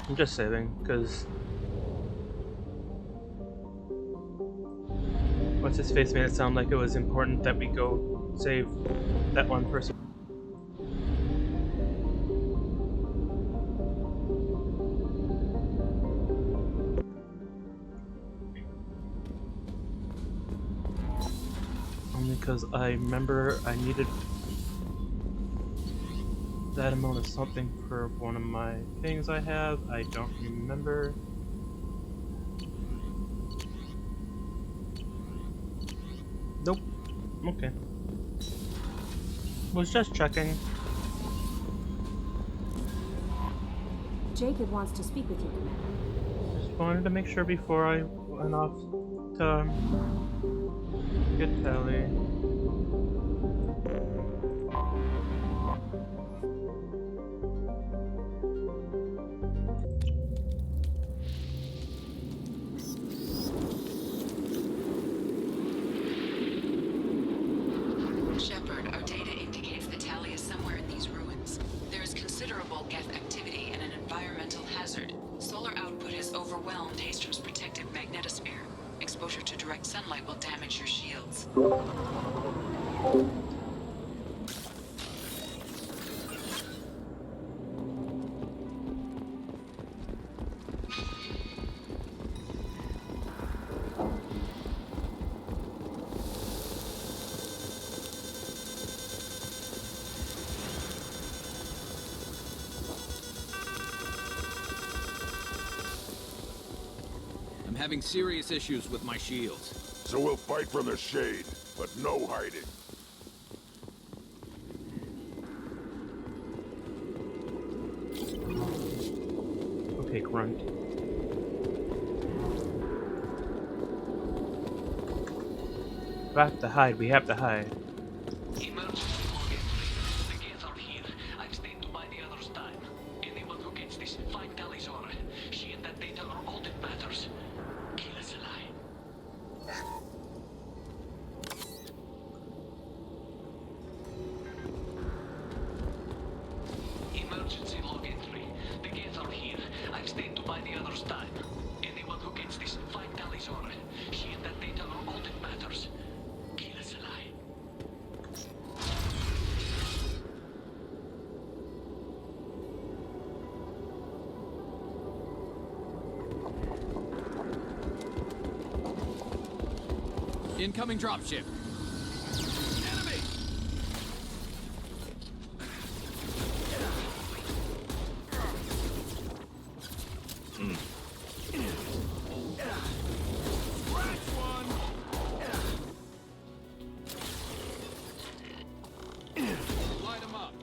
I'm just saving, because what's his face made it sound like it was important that we go save that one person. Only because I remember I needed that amount of something for one of my things I have. I don't remember. Nope. Okay. Was just checking. Jacob wants to speak with you, Commander. Just wanted to make sure before I went off to get Tali. Shepard, our data indicates that Tali is somewhere in these ruins. There is considerable Geth activity and an environmental hazard. Solar output has overwhelmed Haelstrom's protective magnetosphere. Exposure to direct sunlight will damage your shields. I'm having serious issues with my shields. So we'll fight from the shade, but no hiding. Okay, grunt. We have to hide. We have to hide. Emergency log entry. The gates are here. I've stayed to buy the others time. Anyone who gets this, find Tali's aura. She and that data are all that matters. Kill us alive. Emergency log entry. The gates are here. I've stayed to buy the others time. Anyone who gets this, find Tali's aura. She and that data are all that matters. Kill us alive. Incoming dropship. Enemy! Light 'em up.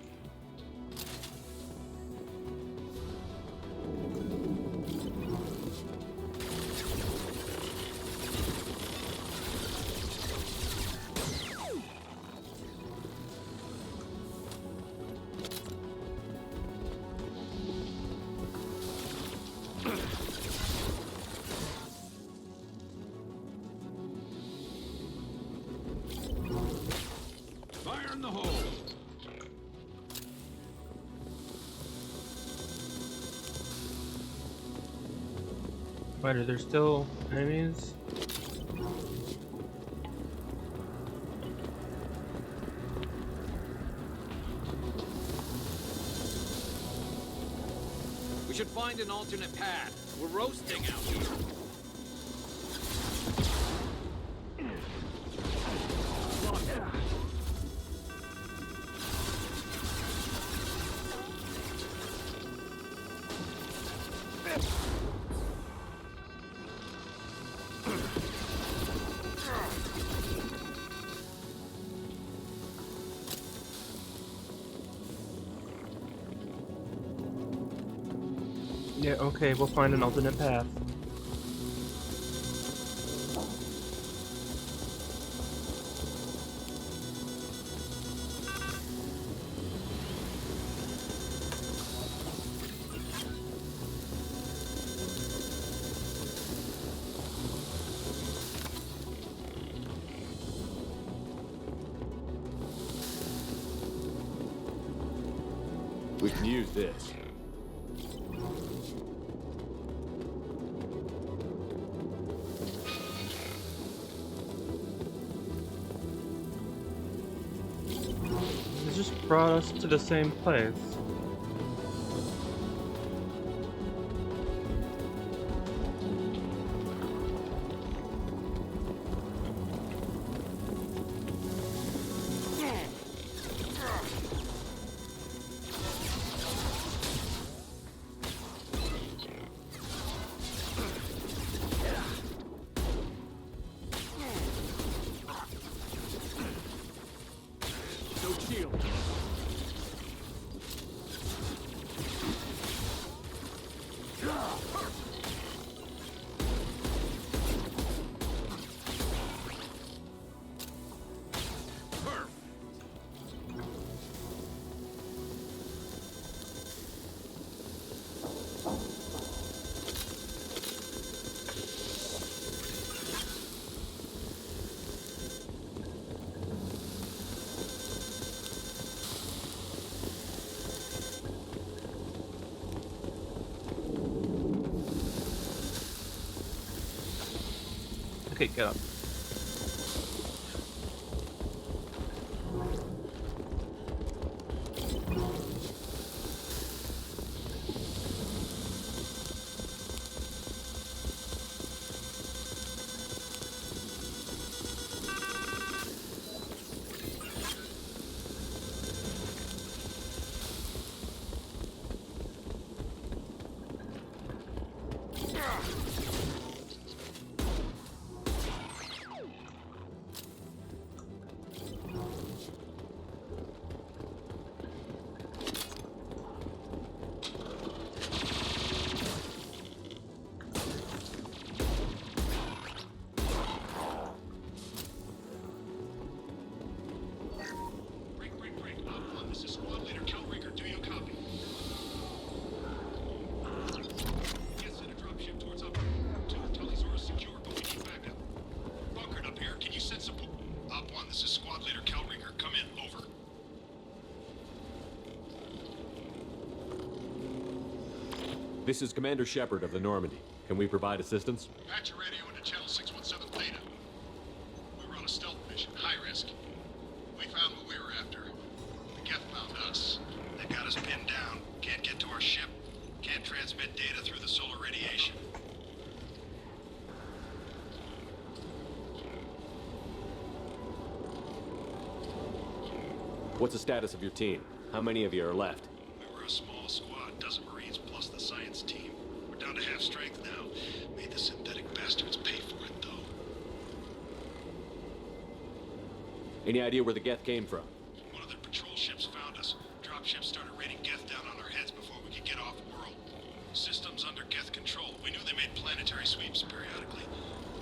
Fire in the hole. Wait, are there still enemies? We should find an alternate path. We're roasting out here. Yeah, okay, we'll find an alternate path. We can use this. brought us to the same place. Okay, get up. This is Squad Leader Kelringer. Do you copy? Yes, send a dropship towards up. Tali's Aura secure, but we need backup. Bunkered up here. Can you send support? Op 1, this is Squad Leader Kelringer. Come in. Over. This is Commander Shepard of the Normandy. Can we provide assistance? Patch your radio into channel 617 Theta. We were on a stealth mission, high risk. We found what we were after. The Geth found us. They got us pinned down. Can't get to our ship. Can't transmit data through the solar radiation. What's the status of your team? How many of you are left? We were a small squad, dozen Marines plus the science team. We're down to half strength now. Made the synthetic bastards pay for it, though. Any idea where the Geth came from? One of their patrol ships found us. Dropships started raining Geth down on our heads before we could get off-world. Systems under Geth control. We knew they made planetary sweeps periodically.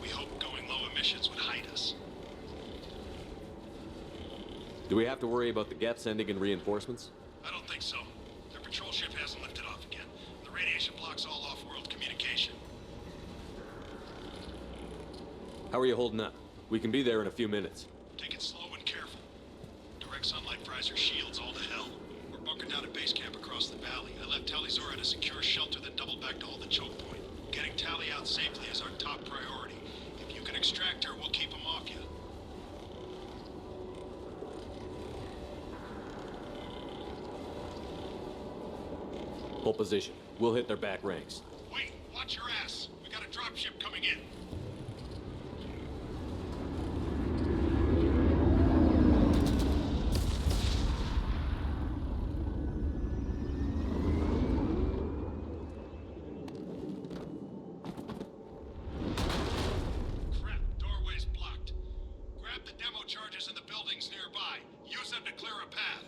We hoped going low emissions would hide us. Do we have to worry about the Geth sending in reinforcements? I don't think so. Their patrol ship hasn't lifted off again. The radiation blocks all off-world communication. How are you holding up? We can be there in a few minutes. Take it slow and careful. Direct sunlight fries our shields all to hell. We're bunkered down at base camp across the valley. I left Tali's Aura to secure shelter, then doubled back to hold the choke point. Getting Tali out safely is our top priority. If you can extract her, we'll keep them off you. Hold position. We'll hit their back ranks. Wait, watch your ass. We got a dropship coming in. Crap, doorway's blocked. Grab the demo charges in the buildings nearby. Use them to clear a path.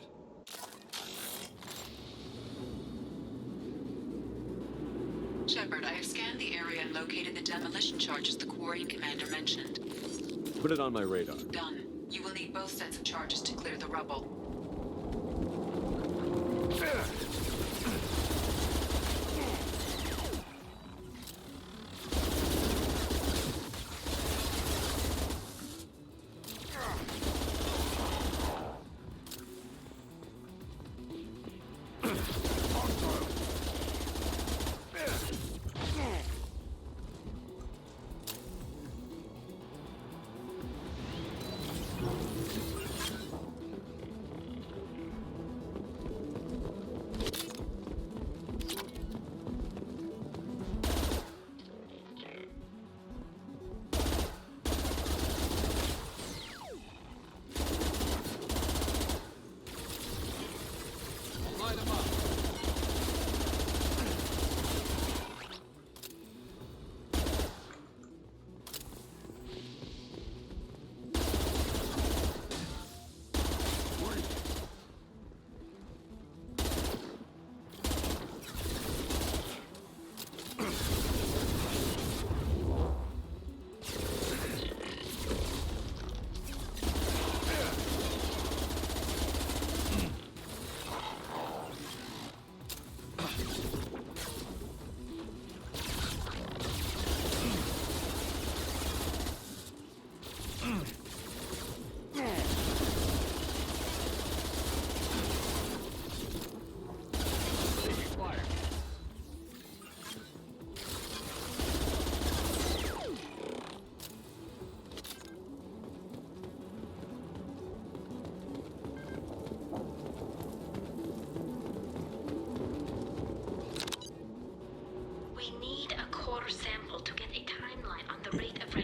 Shepard, I have scanned the area and located the demolition charges the Quarian commander mentioned. Put it on my radar. Done. You will need both sets of charges to clear the rubble.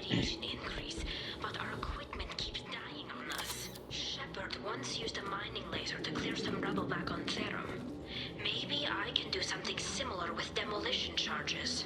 radiation increase, but our equipment keeps dying on us. Shepard once used a mining laser to clear some rubble back on Therum. Maybe I can do something similar with demolition charges.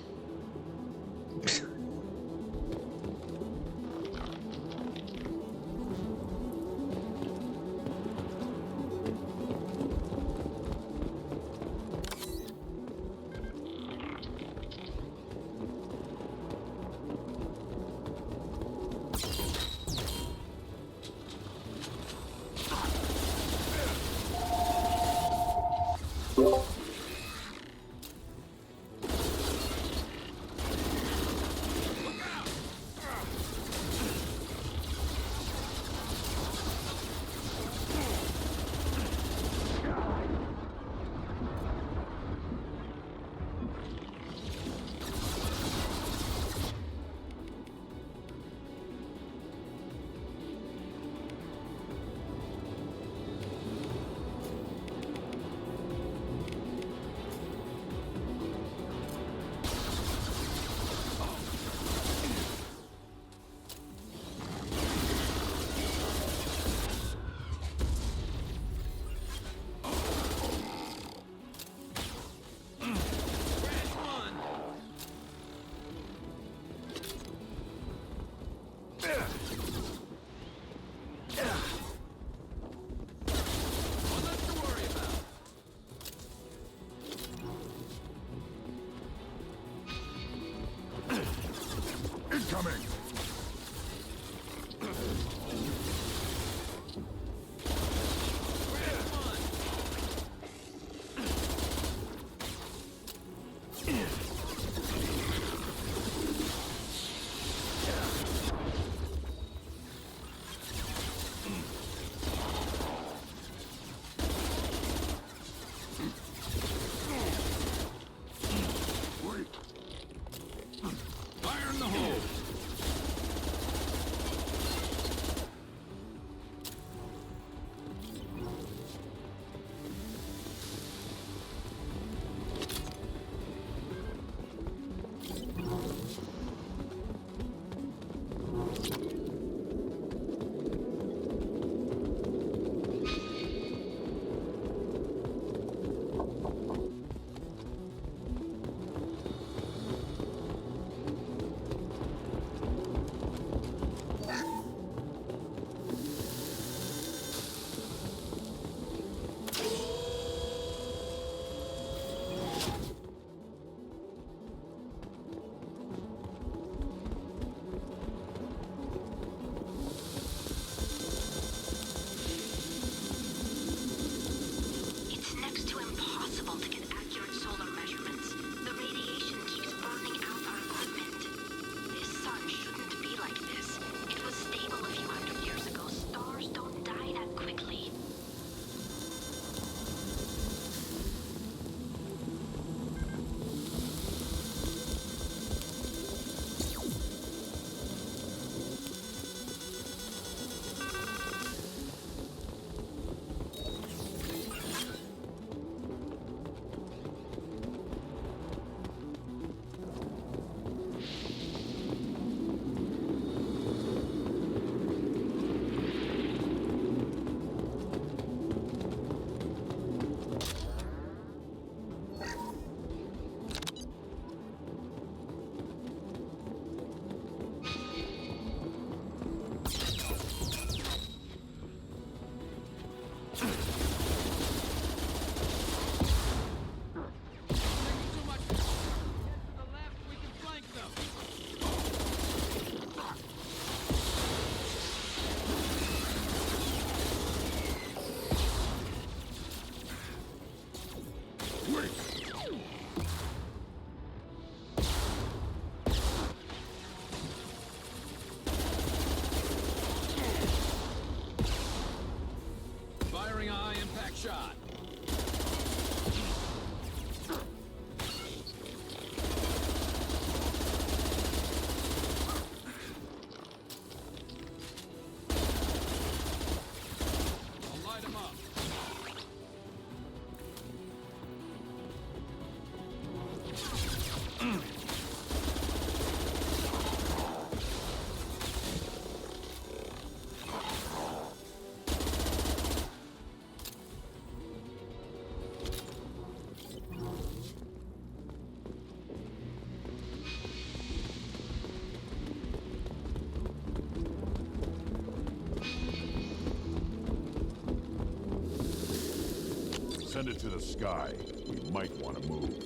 send it to the sky. We might want to move.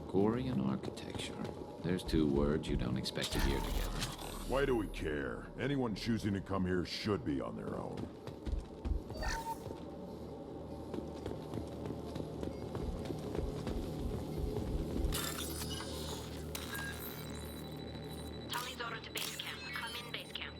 Quarian architecture. There's two words you don't expect to hear together. Why do we care? Anyone choosing to come here should be on their own. Tali's order to base camp. Come in base camp.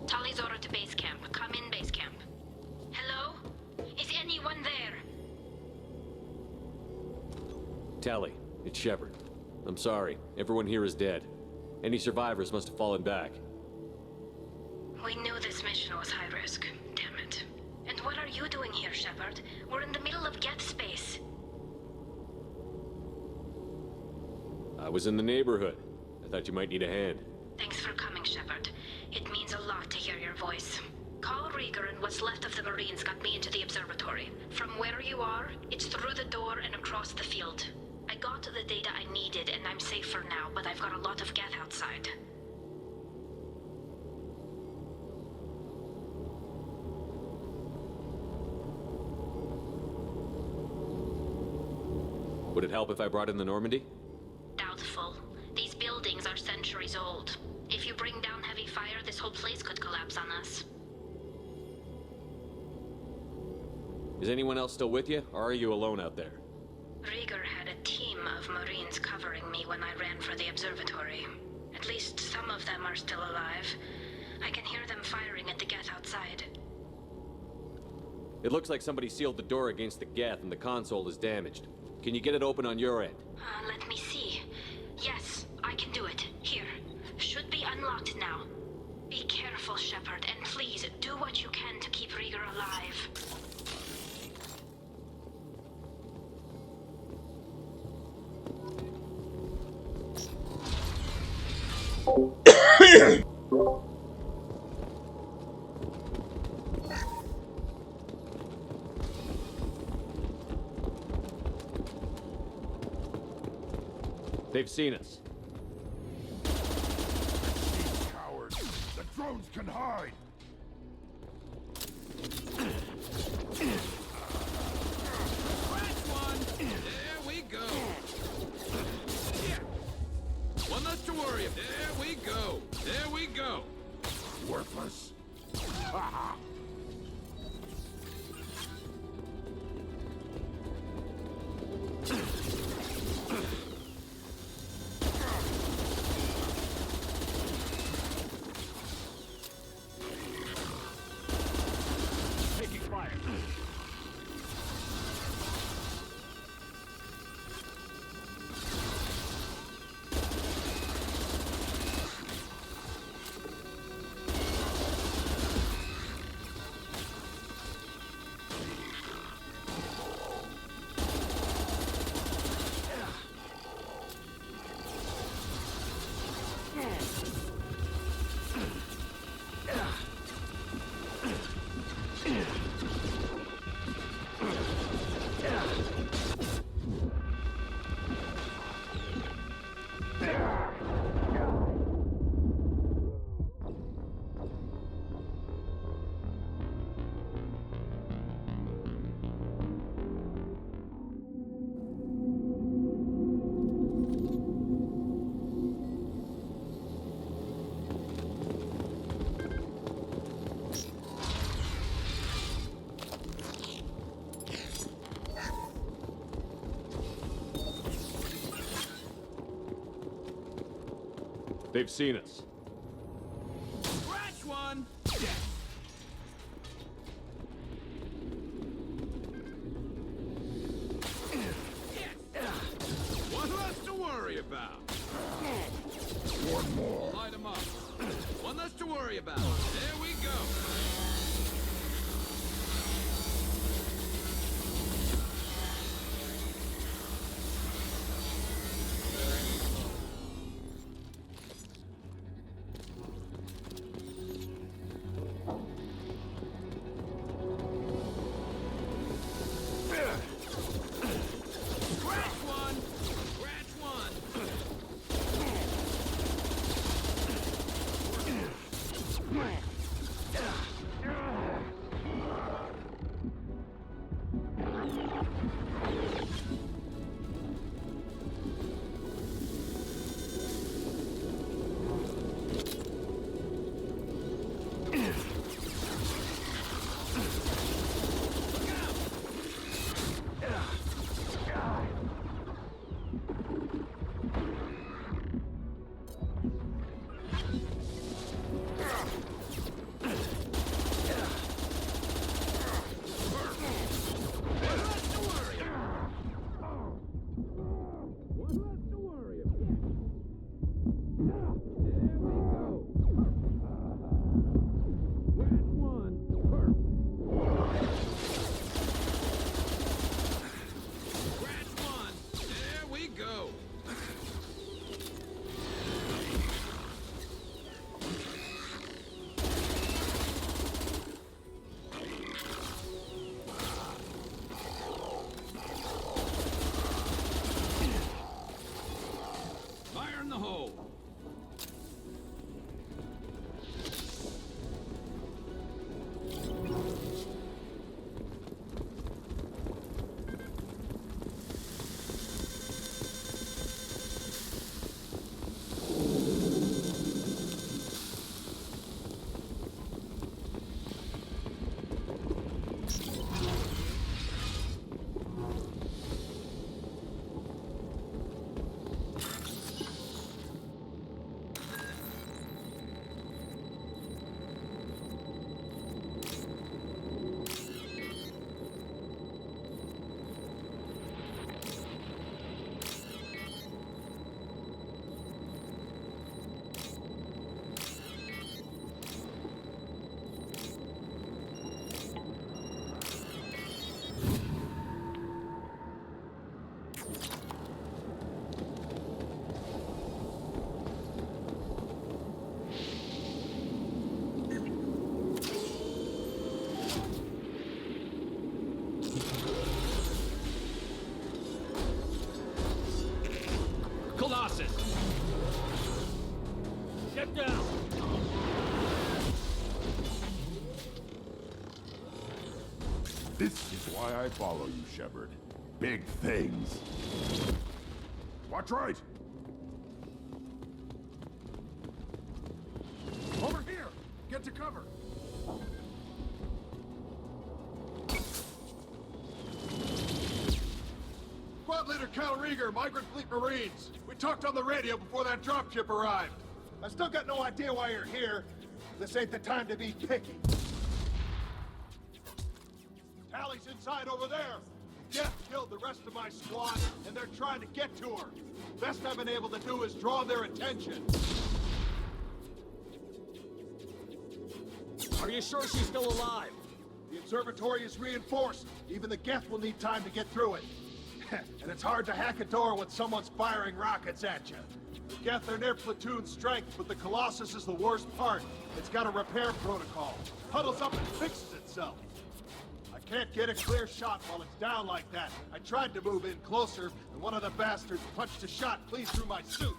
Tali's order to base camp. Come in base camp. Hello? Is anyone there? Tali, it's Shepard. I'm sorry. Everyone here is dead. Any survivors must have fallen back. We knew this mission was high risk. Damn it. And what are you doing here, Shepard? We're in the middle of Geth space. I was in the neighborhood. I thought you might need a hand. Thanks for coming, Shepard. It means a lot to hear your voice. Call Rieger and what's left of the Marines got me into the observatory. From where you are, it's through the door and across the field. I got the data I needed and I'm safe for now, but I've got a lot of Geth outside. Would it help if I brought in the Normandy? Doubtful. These buildings are centuries old. If you bring down heavy fire, this whole place could collapse on us. Is anyone else still with you, or are you alone out there? Rieger had a team of Marines covering me when I ran for the observatory. At least some of them are still alive. I can hear them firing at the Geth outside. It looks like somebody sealed the door against the Geth and the console is damaged. Can you get it open on your end? Let me see. Yes, I can do it. Here. Should be unlocked now. Be careful, Shepard, and please do what you can to keep Rieger alive. They've seen us. Cowards! The drones can hide! That's one! There we go! Yeah. One less to worry about. There we go! There we go! Worthless! Ha! Taking fire! They've seen us. Scratch one. One less to worry about. One more. Light him up. One less to worry about. There we go. Scratch one. Scratch one. Fire in the hole. Colossus! Get down! This is why I follow you, Shepard. Big things. Watch right! Over here! Get to cover! Squad Leader Cal Rieger, Migrant Fleet Marines. We talked on the radio before that dropship arrived. I still got no idea why you're here. This ain't the time to be picky. Tali's inside over there. Death killed the rest of my squad, and they're trying to get to her. Best I've been able to do is draw their attention. Are you sure she's still alive? The observatory is reinforced. Even the Geth will need time to get through it. And it's hard to hack a door when someone's firing rockets at you. The Geth are near platoon strength, but the Colossus is the worst part. It's got a repair protocol. Huddles up and fixes itself. I can't get a clear shot while it's down like that. I tried to move in closer, and one of the bastards punched a shot clean through my suit.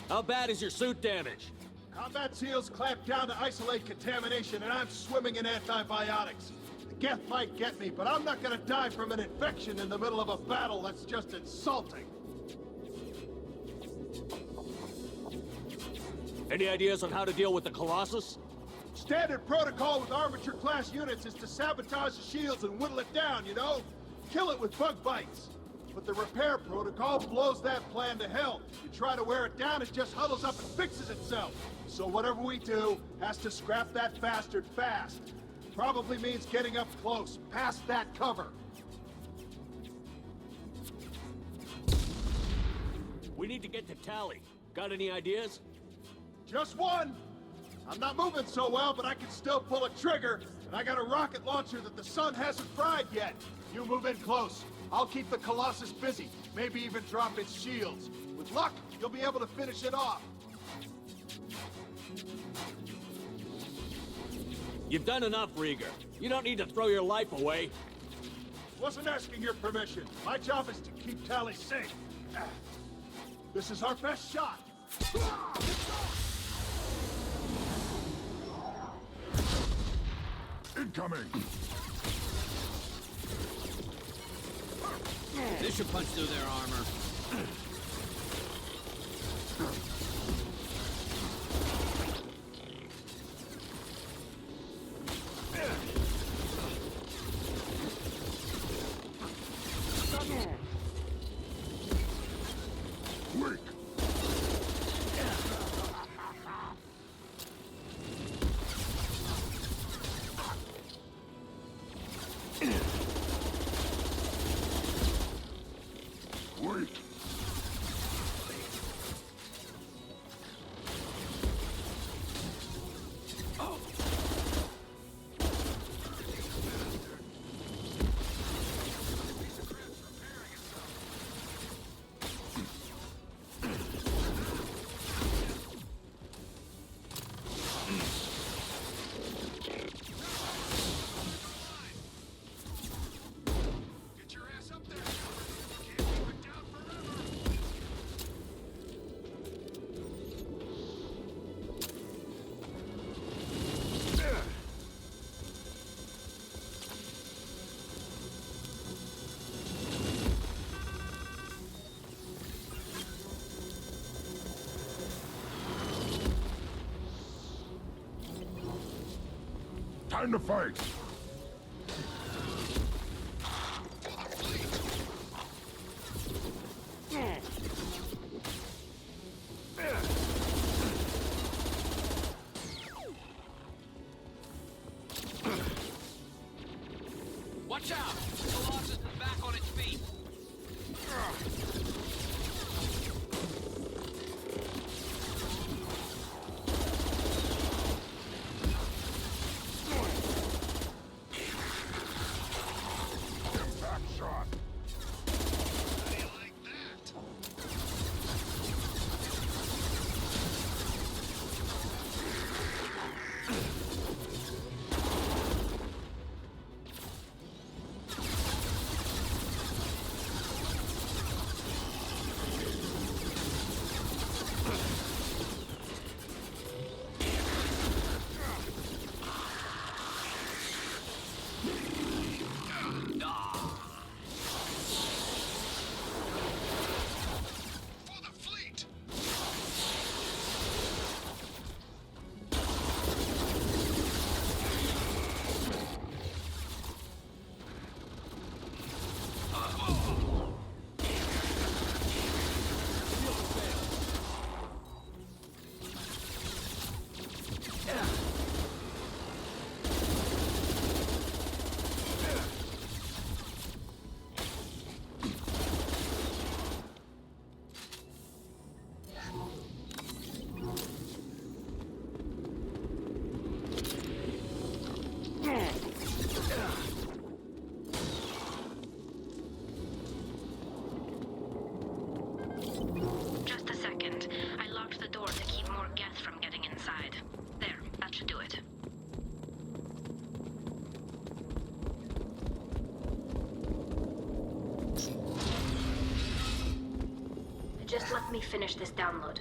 How bad is your suit damage? Combat SEALs clamped down to isolate contamination, and I'm swimming in antibiotics. The Geth might get me, but I'm not gonna die from an infection in the middle of a battle. That's just insulting. Any ideas on how to deal with the Colossus? Standard protocol with armature-class units is to sabotage the shields and whittle it down, you know? Kill it with bug bites. but the repair protocol blows that plan to hell. You try to wear it down, it just huddles up and fixes itself. So whatever we do has to scrap that bastard fast. Probably means getting up close, past that cover. We need to get to Tali. Got any ideas? Just one! I'm not moving so well, but I can still pull a trigger, and I got a rocket launcher that the sun hasn't fried yet. You move in close. I'll keep the Colossus busy, maybe even drop its shields. With luck, you'll be able to finish it off. You've done enough, Rieger. You don't need to throw your life away. Wasn't asking your permission. My job is to keep Tali safe. This is our best shot. Incoming! This should punch through their armor. Weak! Weak! Get your ass up there. Can't keep it down forever. Time to fight! Watch out! Colossus is back on its feet. Impact shot! How do you like that? For the fleet! Just a second. I locked the door to keep more Geth from getting inside. There, that should do it. Just let me finish this download.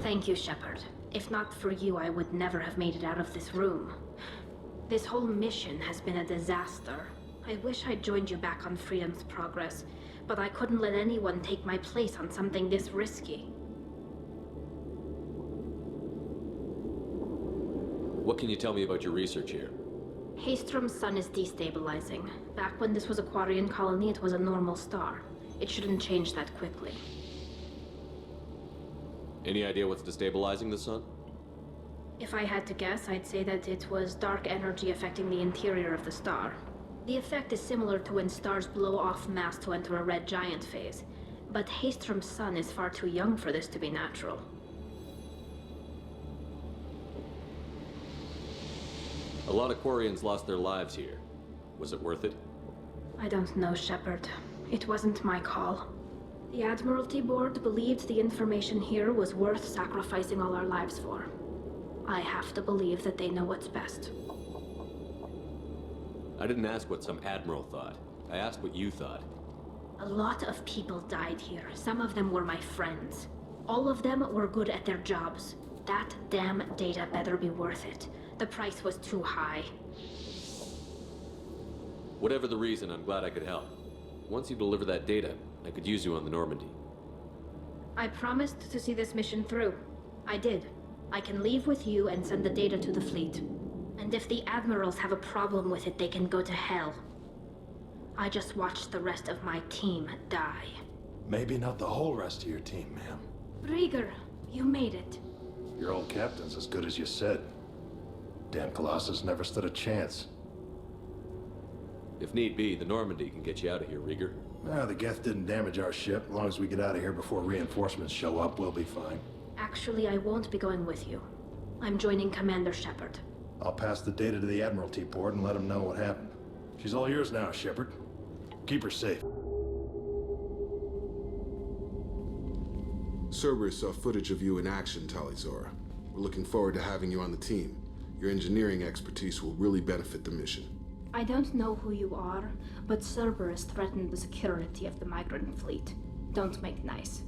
Thank you, Shepard. If not for you, I would never have made it out of this room. This whole mission has been a disaster. I wish I'd joined you back on Freedom's Progress, but I couldn't let anyone take my place on something this risky. What can you tell me about your research here? Haelstrom's sun is destabilizing. Back when this was a Quarian colony, it was a normal star. It shouldn't change that quickly. Any idea what's destabilizing the sun? If I had to guess, I'd say that it was dark energy affecting the interior of the star. The effect is similar to when stars blow off mass to enter a red giant phase. But Haelstrom's sun is far too young for this to be natural. A lot of Quarians lost their lives here. Was it worth it? I don't know, Shepard. It wasn't my call. The Admiralty Board believed the information here was worth sacrificing all our lives for. I have to believe that they know what's best. I didn't ask what some admiral thought. I asked what you thought. A lot of people died here. Some of them were my friends. All of them were good at their jobs. That damn data better be worth it. The price was too high. Whatever the reason, I'm glad I could help. Once you deliver that data, I could use you on the Normandy. I promised to see this mission through. I did. I can leave with you and send the data to the fleet. And if the admirals have a problem with it, they can go to hell. I just watched the rest of my team die. Maybe not the whole rest of your team, ma'am. Rieger, you made it. Your old captain's as good as you said. Damn Colossus never stood a chance. If need be, the Normandy can get you out of here, Rieger. The Geth didn't damage our ship. As long as we get out of here before reinforcements show up, we'll be fine. Actually, I won't be going with you. I'm joining Commander Shepard. I'll pass the data to the Admiralty Board and let them know what happened. She's all yours now, Shepard. Keep her safe. Cerberus saw footage of you in action, Tali. We're looking forward to having you on the team. Your engineering expertise will really benefit the mission. I don't know who you are, but Cerberus threatened the security of the migrant fleet. Don't make nice.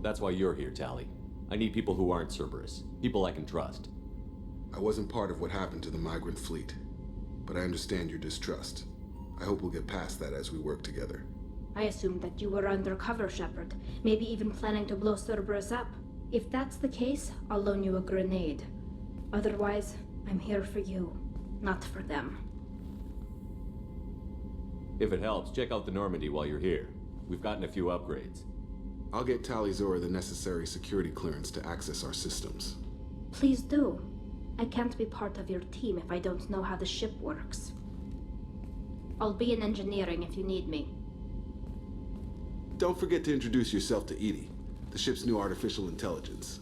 That's why you're here, Tali. I need people who aren't Cerberus. People I can trust. I wasn't part of what happened to the migrant fleet, but I understand your distrust. I hope we'll get past that as we work together. I assumed that you were undercover, Shepard. Maybe even planning to blow Cerberus up. If that's the case, I'll loan you a grenade. Otherwise, I'm here for you, not for them. If it helps, check out the Normandy while you're here. We've gotten a few upgrades. I'll get Tali the necessary security clearance to access our systems. Please do. I can't be part of your team if I don't know how the ship works. I'll be in engineering if you need me. Don't forget to introduce yourself to Edie, the ship's new artificial intelligence.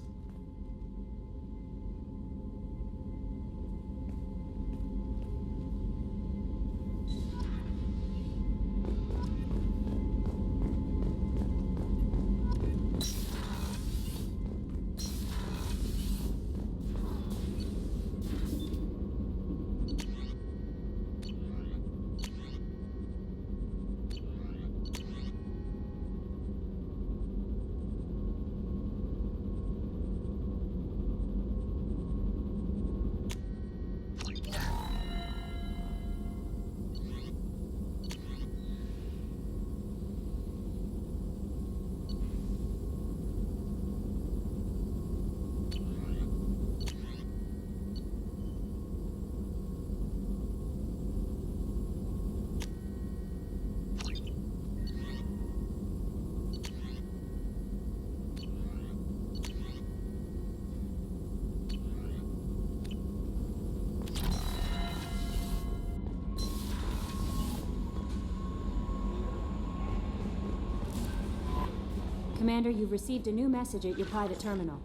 Commander, you've received a new message at your private terminal.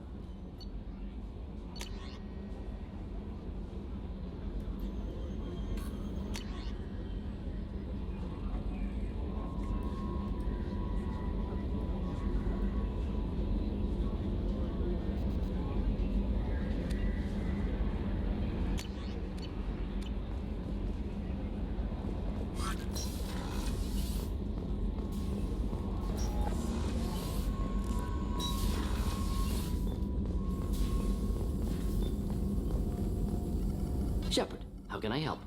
Shepard, how can I help?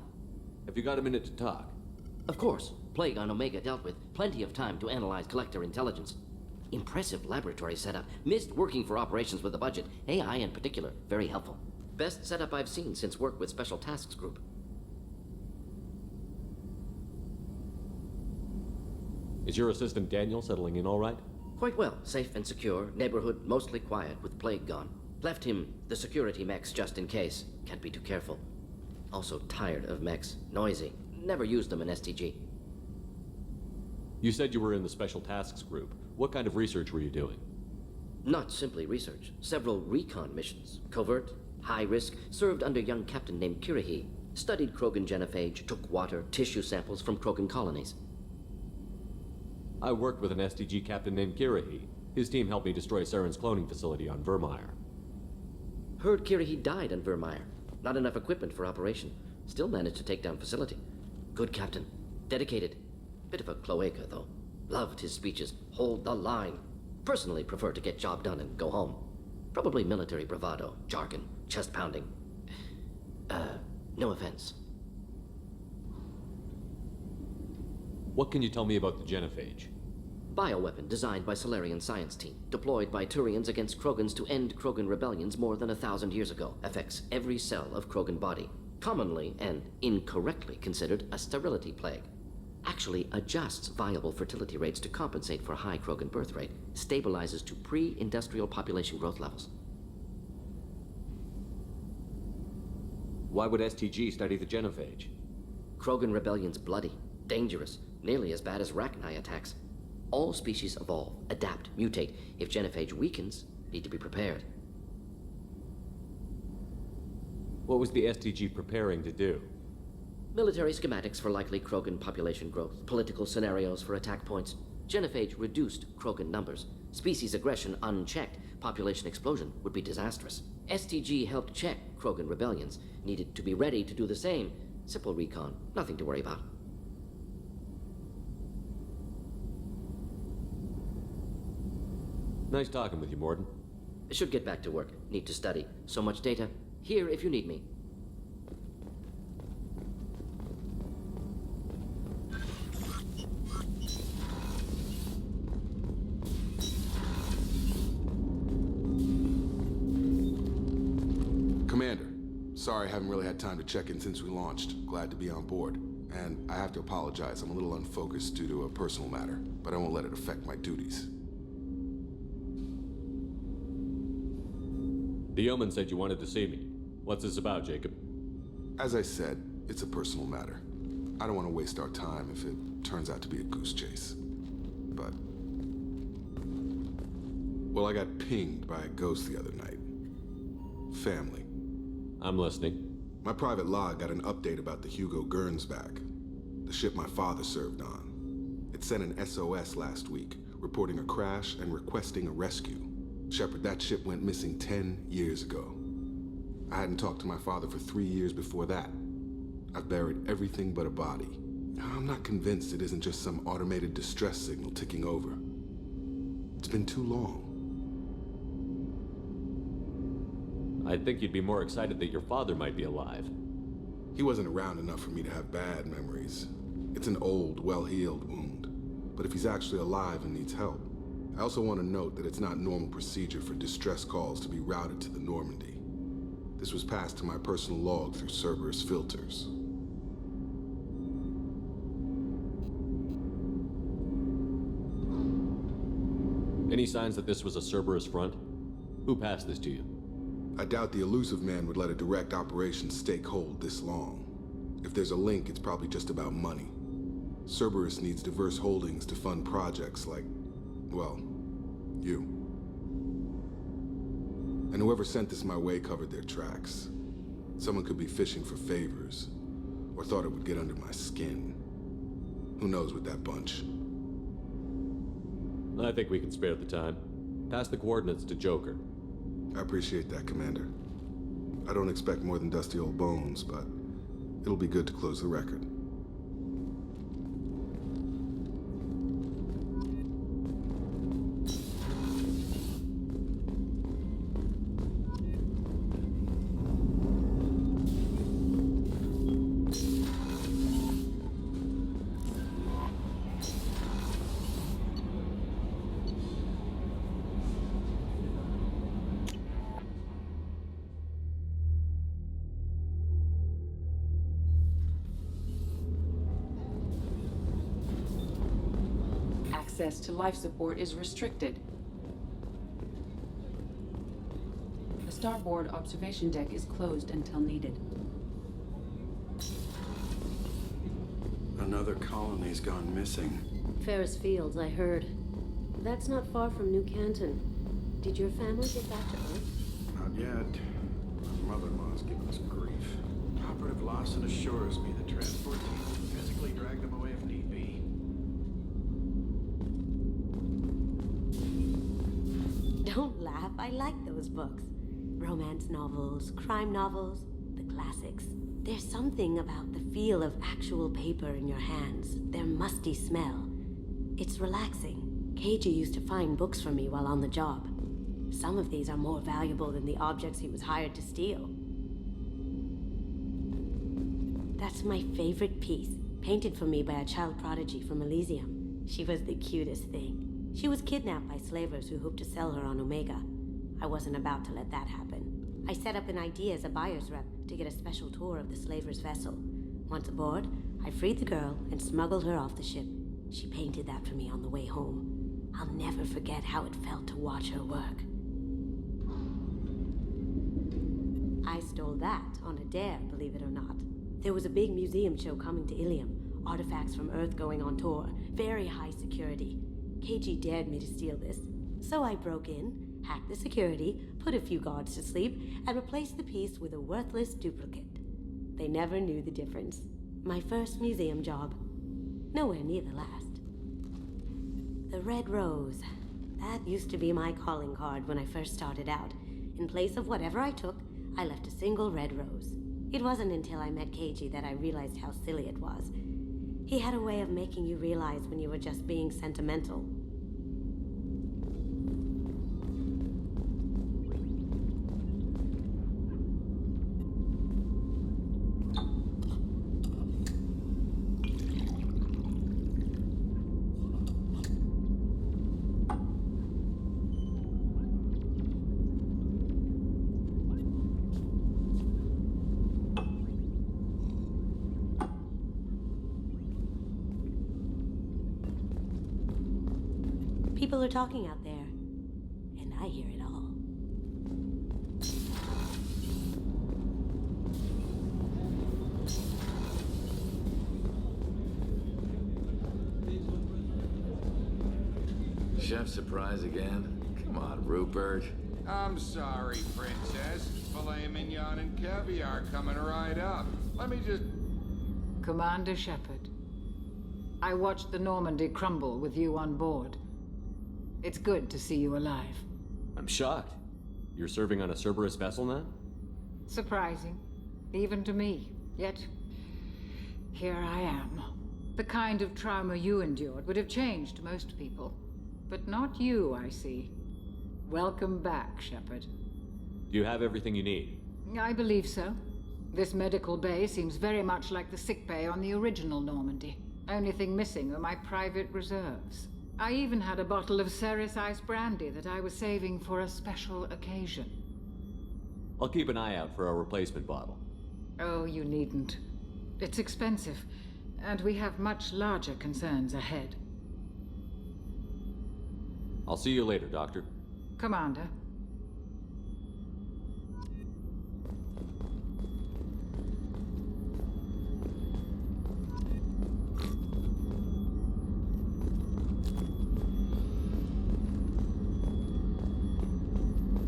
Have you got a minute to talk? Of course. Plague on Omega dealt with. Plenty of time to analyze collector intelligence. Impressive laboratory setup. Missed working for operations with a budget. AI in particular, very helpful. Best setup I've seen since work with Special Tasks Group. Is your assistant Daniel settling in all right? Quite well. Safe and secure. Neighborhood mostly quiet with plague gone. Left him the security mechs just in case. Can't be too careful. Also tired of mechs. Noisy. Never used them in STG. You said you were in the Special Tasks Group. What kind of research were you doing? Not simply research. Several recon missions. Covert, high risk, served under a young captain named Kirahi. Studied Krogan genophage, took water, tissue samples from Krogan colonies. I worked with an STG captain named Kirahi. His team helped me destroy Saren's cloning facility on Vermeer. Heard Kirahi died on Vermeer. Not enough equipment for operation. Still managed to take down facility. Good captain. Dedicated. Bit of a cloaca, though. Loved his speeches. Hold the line. Personally prefer to get job done and go home. Probably military bravado, jargon, chest pounding. No offense. What can you tell me about the genophage? Bioweapon designed by Solarian science team. Deployed by Turians against Krogans to end Krogan rebellions more than 1,000 years ago. Affects every cell of Krogan body. Commonly and incorrectly considered a sterility plague. Actually adjusts viable fertility rates to compensate for high Krogan birth rate. Stabilizes to pre-industrial population growth levels. Why would STG study the genophage? Krogan rebellion's bloody, dangerous, nearly as bad as Rachni attacks. All species evolve, adapt, mutate. If genophage weakens, need to be prepared. What was the STG preparing to do? Military schematics for likely Krogan population growth, political scenarios for attack points. Genophage reduced Krogan numbers. Species aggression unchecked, population explosion would be disastrous. STG helped check Krogan rebellions, needed to be ready to do the same. Simple recon, nothing to worry about. Nice talking with you, Morden. Should get back to work. Need to study. So much data. Here if you need me. Commander, sorry I haven't really had time to check in since we launched. Glad to be on board. And I have to apologize, I'm a little unfocused due to a personal matter, but I won't let it affect my duties. The yeoman said you wanted to see me. What's this about, Jacob? As I said, it's a personal matter. I don't want to waste our time if it turns out to be a goose chase. But... well, I got pinged by a ghost the other night. Family. I'm listening. My private log got an update about the Hugo Gernsback, the ship my father served on. It sent an SOS last week, reporting a crash and requesting a rescue. Shepard, that ship went missing 10 years ago. I hadn't talked to my father for 3 years before that. I've buried everything but a body. I'm not convinced it isn't just some automated distress signal ticking over. It's been too long. I think you'd be more excited that your father might be alive. He wasn't around enough for me to have bad memories. It's an old, well-healed wound. But if he's actually alive and needs help, I also want to note that it's not normal procedure for distress calls to be routed to the Normandy. This was passed to my personal log through Cerberus filters. Any signs that this was a Cerberus front? Who passed this to you? I doubt the elusive man would let a direct operations stake hold this long. If there's a link, it's probably just about money. Cerberus needs diverse holdings to fund projects like, well, you. And whoever sent this my way covered their tracks. Someone could be fishing for favors, or thought it would get under my skin. Who knows with that bunch? I think we can spare the time. Pass the coordinates to Joker. I appreciate that, Commander. I don't expect more than dusty old bones, but it'll be good to close the record. Access to life support is restricted. The starboard observation deck is closed until needed. Another colony's gone missing. Ferris Fields, I heard. That's not far from New Canton. Did your family get back to Earth? Not yet. My mother-in-law's giving us grief. Operative Lawson assures me the transport team will physically drag them away if need be. Don't laugh. I like those books. Romance novels, crime novels, the classics. There's something about the feel of actual paper in your hands, their musty smell. It's relaxing. KG used to find books for me while on the job. Some of these are more valuable than the objects he was hired to steal. That's my favorite piece, painted for me by a child prodigy from Elysium. She was the cutest thing. She was kidnapped by slavers who hoped to sell her on Omega. I wasn't about to let that happen. I set up an idea as a buyer's rep to get a special tour of the slaver's vessel. Once aboard, I freed the girl and smuggled her off the ship. She painted that for me on the way home. I'll never forget how it felt to watch her work. I stole that on a dare, believe it or not. There was a big museum show coming to Ilium. Artifacts from Earth going on tour. Very high security. KG dared me to steal this. So I broke in, hacked the security, put a few guards to sleep, and replaced the piece with a worthless duplicate. They never knew the difference. My first museum job. Nowhere near the last. The Red Rose. That used to be my calling card when I first started out. In place of whatever I took, I left a single red rose. It wasn't until I met KG that I realized how silly it was. He had a way of making you realize when you were just being sentimental. People are talking out there, and I hear it all. Chef surprise again? Come on, Rupert. I'm sorry, Princess. Filet mignon and caviar coming right up. Let me just... Commander Shepard, I watched the Normandy crumble with you on board. It's good to see you alive. I'm shocked. You're serving on a Cerberus vessel now? Surprising, even to me. Yet, here I am. The kind of trauma you endured would have changed most people. But not you, I see. Welcome back, Shepard. Do you have everything you need? I believe so. This medical bay seems very much like the sick bay on the original Normandy. Only thing missing are my private reserves. I even had a bottle of Ceres Ice brandy that I was saving for a special occasion. I'll keep an eye out for a replacement bottle. Oh, you needn't. It's expensive, and we have much larger concerns ahead. I'll see you later, Doctor. Commander.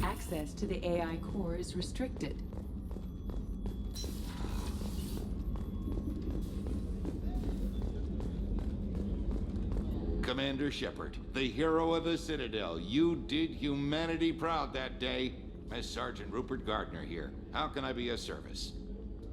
Access to the AI core is restricted. Commander Shepard, the hero of the Citadel. You did humanity proud that day. As Sergeant Rupert Gardner here. How can I be of service?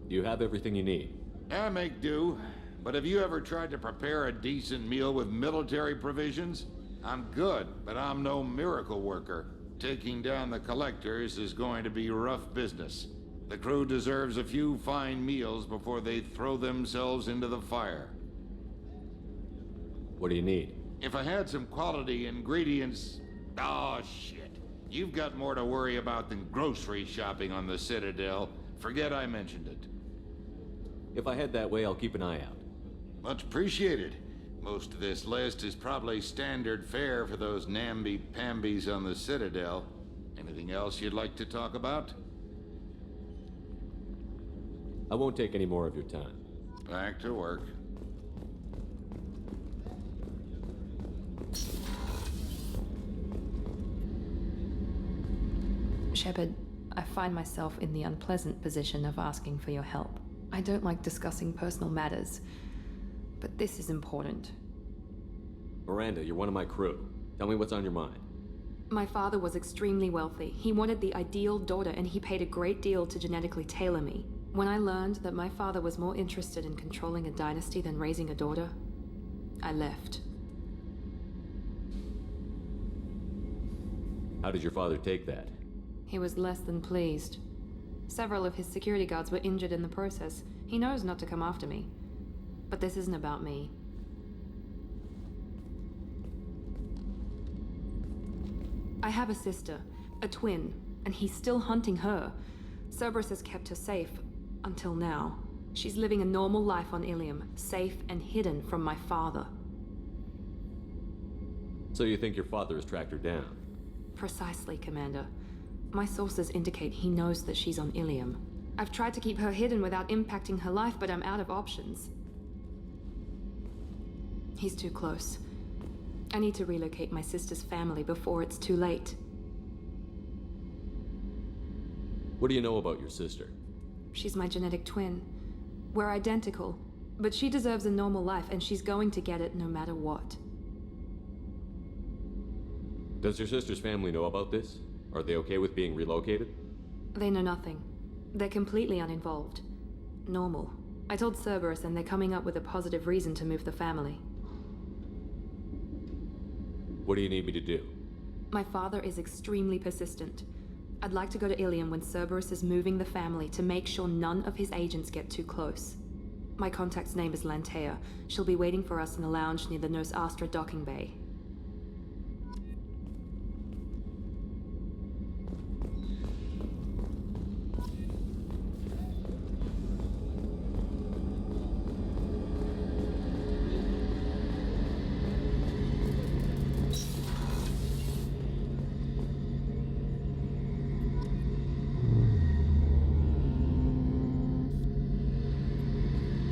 You have everything you need. I make do. But have you ever tried to prepare a decent meal with military provisions? I'm good, but I'm no miracle worker. Taking down the collectors is going to be rough business. The crew deserves a few fine meals before they throw themselves into the fire. What do you need? If I had some quality ingredients... Oh, shit. You've got more to worry about than grocery shopping on the Citadel. Forget I mentioned it. If I head that way, I'll keep an eye out. Much appreciated. Most of this list is probably standard fare for those namby-pambies on the Citadel. Anything else you'd like to talk about? I won't take any more of your time. Back to work. Shepard, I find myself in the unpleasant position of asking for your help. I don't like discussing personal matters, but this is important. Miranda, you're one of my crew. Tell me what's on your mind. My father was extremely wealthy. He wanted the ideal daughter, and he paid a great deal to genetically tailor me. When I learned that my father was more interested in controlling a dynasty than raising a daughter, I left. How did your father take that? He was less than pleased. Several of his security guards were injured in the process. He knows not to come after me. But this isn't about me. I have a sister, a twin, and he's still hunting her. Cerberus has kept her safe, until now. She's living a normal life on Ilium, safe and hidden from my father. So you think your father has tracked her down? Precisely, Commander. My sources indicate he knows that she's on Ilium. I've tried to keep her hidden without impacting her life, but I'm out of options. He's too close. I need to relocate my sister's family before it's too late. What do you know about your sister? She's my genetic twin. We're identical, but she deserves a normal life, and she's going to get it no matter what. Does your sister's family know about this? Are they okay with being relocated? They know nothing. They're completely uninvolved. Normal. I told Cerberus, and they're coming up with a positive reason to move the family. What do you need me to do? My father is extremely persistent. I'd like to go to Ilium when Cerberus is moving the family to make sure none of his agents get too close. My contact's name is Lantea. She'll be waiting for us in a lounge near the Nos Astra docking bay.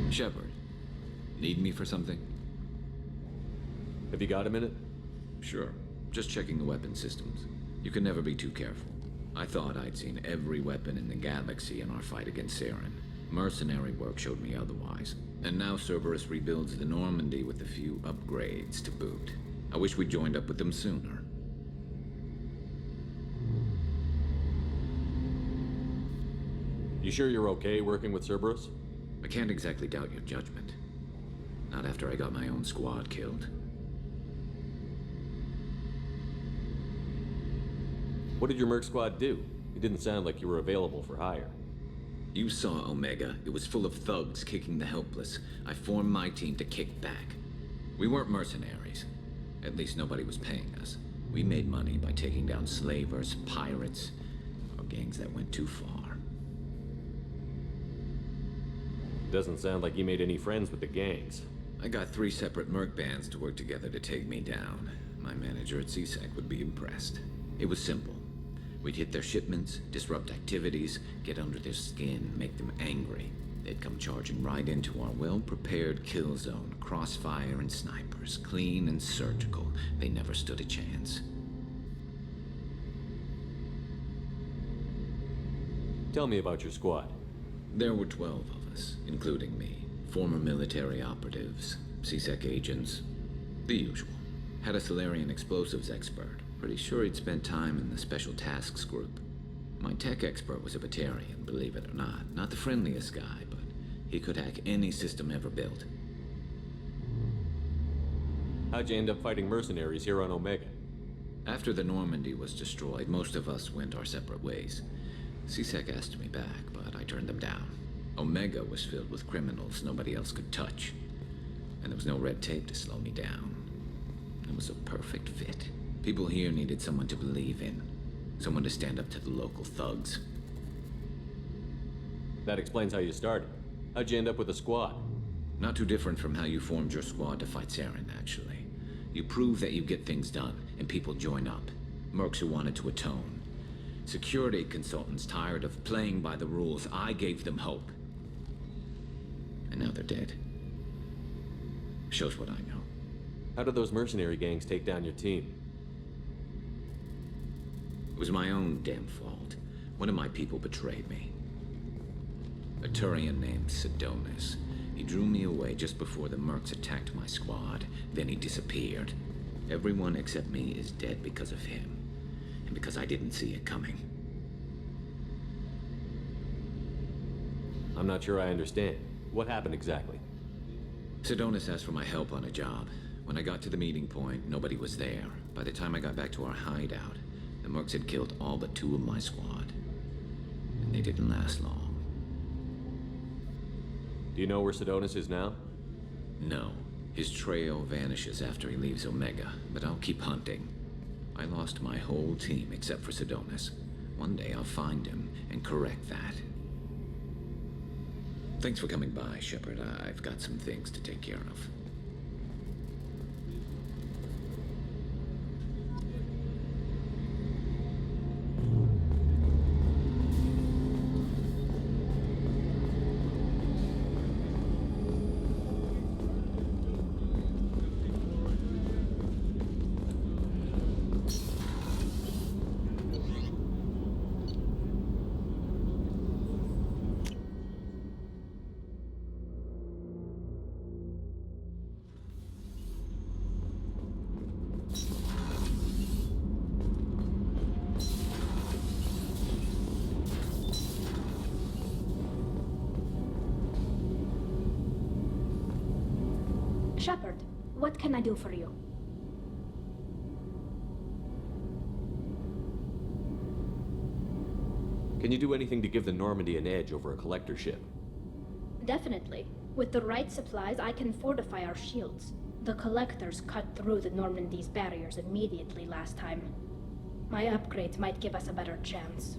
Shepard, need me for something? Have you got a minute? Sure. Just checking the weapon systems. You can never be too careful. I thought I'd seen every weapon in the galaxy in our fight against Saren. Mercenary work showed me otherwise. And now Cerberus rebuilds the Normandy with a few upgrades to boot. I wish we'd joined up with them sooner. You sure you're okay working with Cerberus? I can't exactly doubt your judgment. Not after I got my own squad killed. What did your merc squad do? It didn't sound like you were available for hire. You saw Omega. It was full of thugs kicking the helpless. I formed my team to kick back. We weren't mercenaries. At least nobody was paying us. We made money by taking down slavers, pirates, or gangs that went too far. Doesn't sound like you made any friends with the gangs. I got 3 separate merc bands to work together to take me down. My manager at CSEC would be impressed. It was simple. We'd hit their shipments, disrupt activities, get under their skin, make them angry. They'd come charging right into our well-prepared kill zone, crossfire and snipers, clean and surgical. They never stood a chance. Tell me about your squad. There were 12 of us, including me. Former military operatives, CSEC agents, the usual. Had a Solarian explosives expert. Pretty sure he'd spent time in the Special Tasks Group. My tech expert was a Batarian, believe it or not. Not the friendliest guy, but he could hack any system ever built. How'd you end up fighting mercenaries here on Omega? After the Normandy was destroyed, most of us went our separate ways. CSEC asked me back, but I turned them down. Omega was filled with criminals nobody else could touch. And there was no red tape to slow me down. It was a perfect fit. People here needed someone to believe in. Someone to stand up to the local thugs. That explains how you started. How'd you end up with a squad? Not too different from how you formed your squad to fight Saren, actually. You prove that you get things done, and people join up. Mercs who wanted to atone. Security consultants tired of playing by the rules. I gave them hope. And now they're dead. Shows what I know. How did those mercenary gangs take down your team? It was my own damn fault. One of my people betrayed me. A Turian named Sidonis. He drew me away just before the Mercs attacked my squad. Then he disappeared. Everyone except me is dead because of him. And because I didn't see it coming. I'm not sure I understand. What happened exactly? Sidonis asked for my help on a job. When I got to the meeting point, nobody was there. By the time I got back to our hideout, the Mercs had killed all but 2 of my squad. And they didn't last long. Do you know where Sidonis is now? No. His trail vanishes after he leaves Omega, but I'll keep hunting. I lost my whole team except for Sidonis. One day I'll find him and correct that. Thanks for coming by, Shepard. I've got some things to take care of. Shepard, what can I do for you? Can you do anything to give the Normandy an edge over a collector ship? Definitely. With the right supplies, I can fortify our shields. The collectors cut through the Normandy's barriers immediately last time. My upgrades might give us a better chance.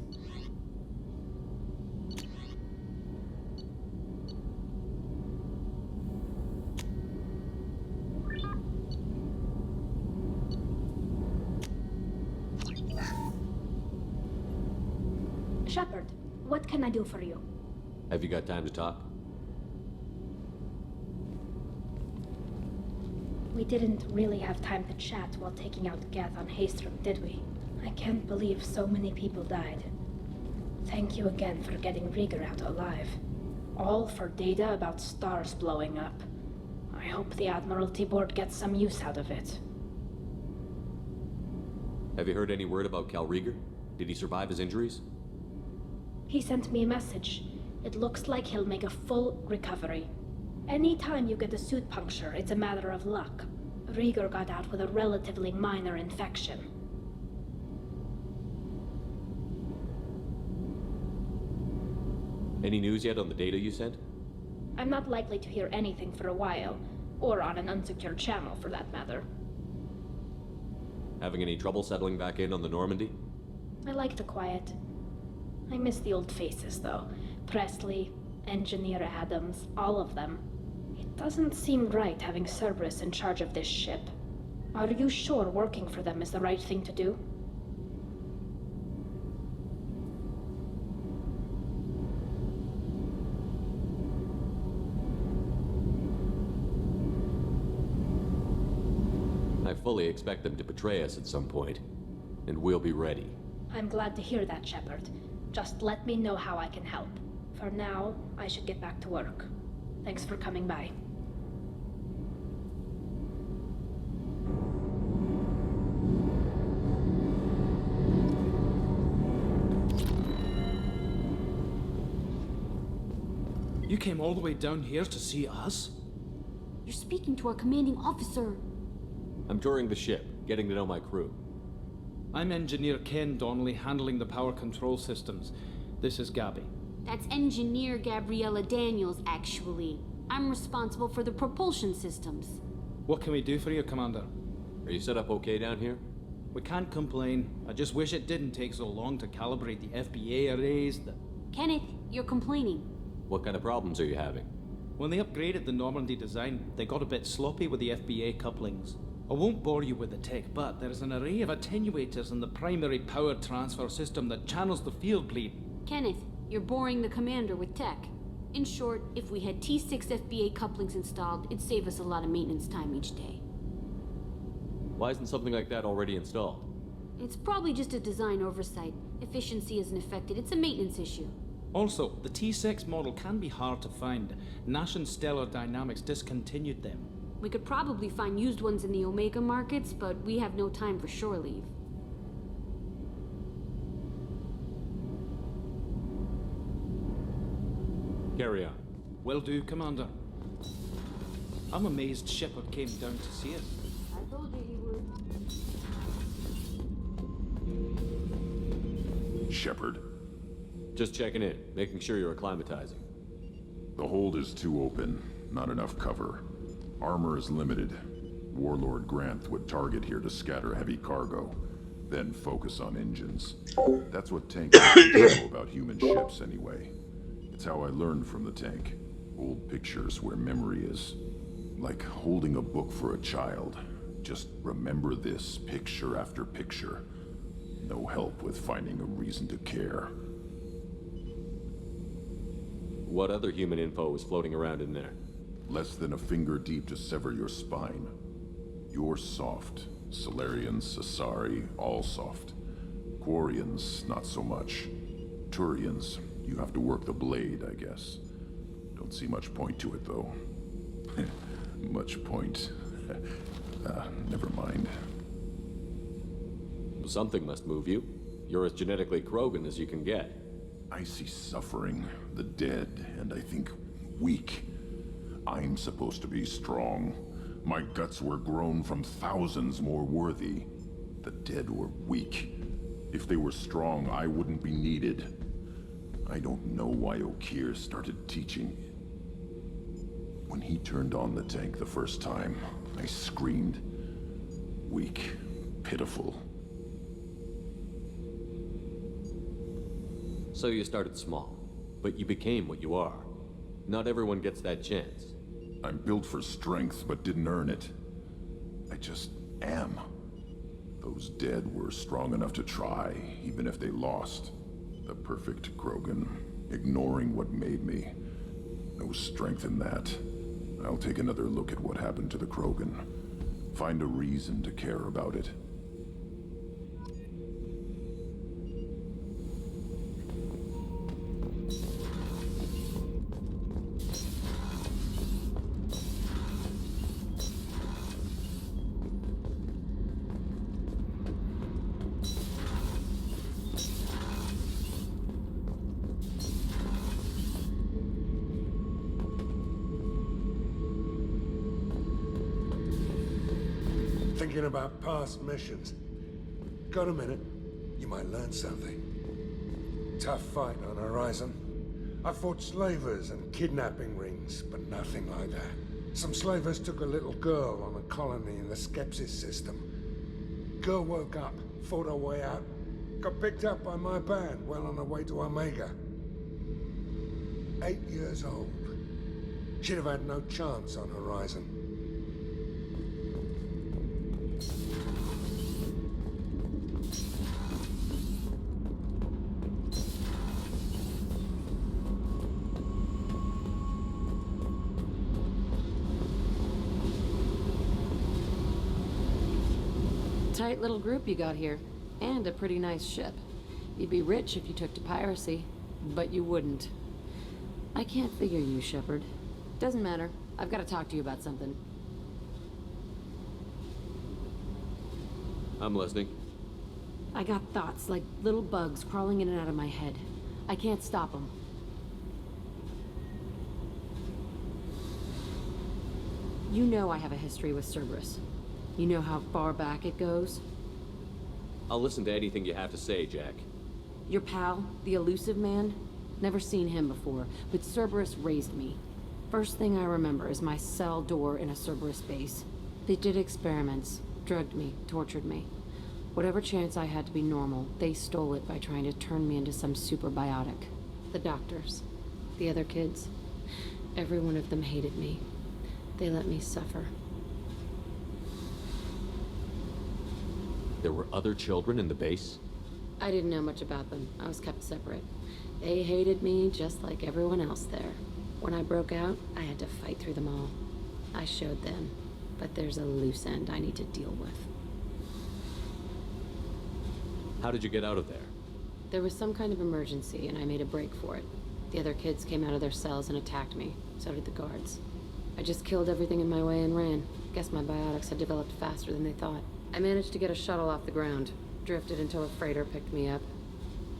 Shepard, what can I do for you? Have you got time to talk? We didn't really have time to chat while taking out Geth on Haelstrom, did we? I can't believe so many people died. Thank you again for getting Rieger out alive. All for data about stars blowing up. I hope the Admiralty Board gets some use out of it. Have you heard any word about Cal Rieger? Did he survive his injuries? He sent me a message. It looks like he'll make a full recovery. Anytime you get a suit puncture, it's a matter of luck. Rieger got out with a relatively minor infection. Any news yet on the data you sent? I'm not likely to hear anything for a while, or on an unsecured channel for that matter. Having any trouble settling back in on the Normandy? I like the quiet. I miss the old faces, though. Presley, Engineer Adams, all of them. It doesn't seem right having Cerberus in charge of this ship. Are you sure working for them is the right thing to do? I fully expect them to betray us at some point, and we'll be ready. I'm glad to hear that, Shepard. Just let me know how I can help. For now, I should get back to work. Thanks for coming by. You came all the way down here to see us? You're speaking to our commanding officer. I'm touring the ship, getting to know my crew. I'm Engineer Ken Donnelly, handling the power control systems. This is Gabby. That's Engineer Gabriella Daniels, actually. I'm responsible for the propulsion systems. What can we do for you, Commander? Are you set up okay down here? We can't complain. I just wish it didn't take so long to calibrate the FBA arrays. Kenneth, you're complaining. What kind of problems are you having? When they upgraded the Normandy design, they got a bit sloppy with the FBA couplings. I won't bore you with the tech, but there's an array of attenuators in the primary power transfer system that channels the field bleed. Kenneth, you're boring the commander with tech. In short, if we had T6 FBA couplings installed, it'd save us a lot of maintenance time each day. Why isn't something like that already installed? It's probably just a design oversight. Efficiency isn't affected. It's a maintenance issue. Also, the T6 model can be hard to find. Nash and Stellar Dynamics discontinued them. We could probably find used ones in the Omega markets, but we have no time for shore leave. Carry on. Will do, Commander. I'm amazed Shepard came down to see us. I told you he would. Shepard. Just checking in, making sure you're acclimatizing. The hold is too open, not enough cover. Armor is limited. Warlord Granth would target here to scatter heavy cargo, then focus on engines. That's what tanks know about human ships anyway. It's how I learned from the tank. Old pictures where memory is. Like holding a book for a child. Just remember this picture after picture. No help with finding a reason to care. What other human info is floating around in there? Less than a finger deep to sever your spine. You're soft. Salarians, Sasari, all soft. Quarians, not so much. Turians, you have to work the blade, I guess. Don't see much point to it, though. Much point. Never mind. Something must move you. You're as genetically Krogan as you can get. I see suffering, the dead, and I think weak. I'm supposed to be strong. My guts were grown from thousands more worthy. The dead were weak. If they were strong, I wouldn't be needed. I don't know why Okeer started teaching. When he turned on the tank the first time, I screamed. Weak, pitiful. So you started small, but you became what you are. Not everyone gets that chance. I'm built for strength, but didn't earn it. I just am. Those dead were strong enough to try, even if they lost. The perfect Krogan, ignoring what made me. No strength in that. I'll take another look at what happened to the Krogan. Find a reason to care about it. Thinking about past missions. Got a minute? You might learn something. Tough fight on Horizon. I fought slavers and kidnapping rings, but nothing like that. Some slavers took a little girl on a colony in the Skepsis system. Girl woke up, fought her way out, got picked up by my band well on her way to Omega. 8 years old. She'd have had no chance on Horizon. Tight little group you got here, and a pretty nice ship. You'd be rich if you took to piracy, but you wouldn't. I can't figure you, Shepard. Doesn't matter. I've got to talk to you about something. I'm listening. I got thoughts like little bugs crawling in and out of my head. I can't stop them. You know I have a history with Cerberus. You know how far back it goes? I'll listen to anything you have to say, Jack. Your pal, the elusive man? Never seen him before, but Cerberus raised me. First thing I remember is my cell door in a Cerberus base. They did experiments, drugged me, tortured me. Whatever chance I had to be normal, they stole it by trying to turn me into some superbiotic. The doctors, the other kids. Every one of them hated me. They let me suffer. There were other children in the base? I didn't know much about them. I was kept separate. They hated me just like everyone else there. When I broke out, I had to fight through them all. I showed them, but there's a loose end I need to deal with. How did you get out of there? There was some kind of emergency, and I made a break for it. The other kids came out of their cells and attacked me. So did the guards. I just killed everything in my way and ran. Guess my biotics had developed faster than they thought. I managed to get a shuttle off the ground. Drifted until a freighter picked me up.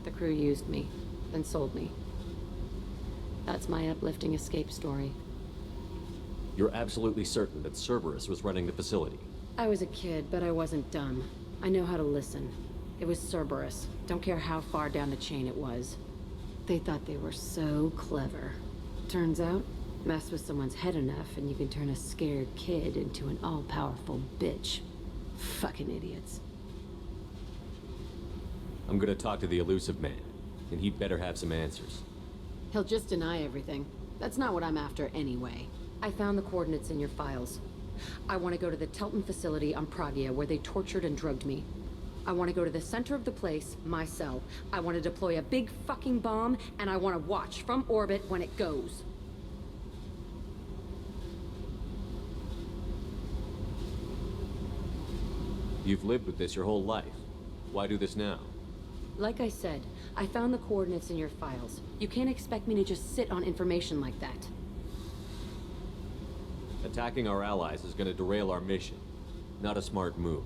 The crew used me, then sold me. That's my uplifting escape story. You're absolutely certain that Cerberus was running the facility? I was a kid, but I wasn't dumb. I know how to listen. It was Cerberus. Don't care how far down the chain it was. They thought they were so clever. Turns out, mess with someone's head enough and you can turn a scared kid into an all-powerful bitch. Fucking idiots. I'm gonna talk to the elusive man, and he'd better have some answers. He'll just deny everything. That's not what I'm after anyway. I found the coordinates in your files. I want to go to the Telton facility on Pragia where they tortured and drugged me. I want to go to the center of the place, my cell. I want to deploy a big fucking bomb, and I want to watch from orbit when it goes. You've lived with this your whole life. Why do this now? Like I said, I found the coordinates in your files. You can't expect me to just sit on information like that. Attacking our allies is gonna derail our mission. Not a smart move.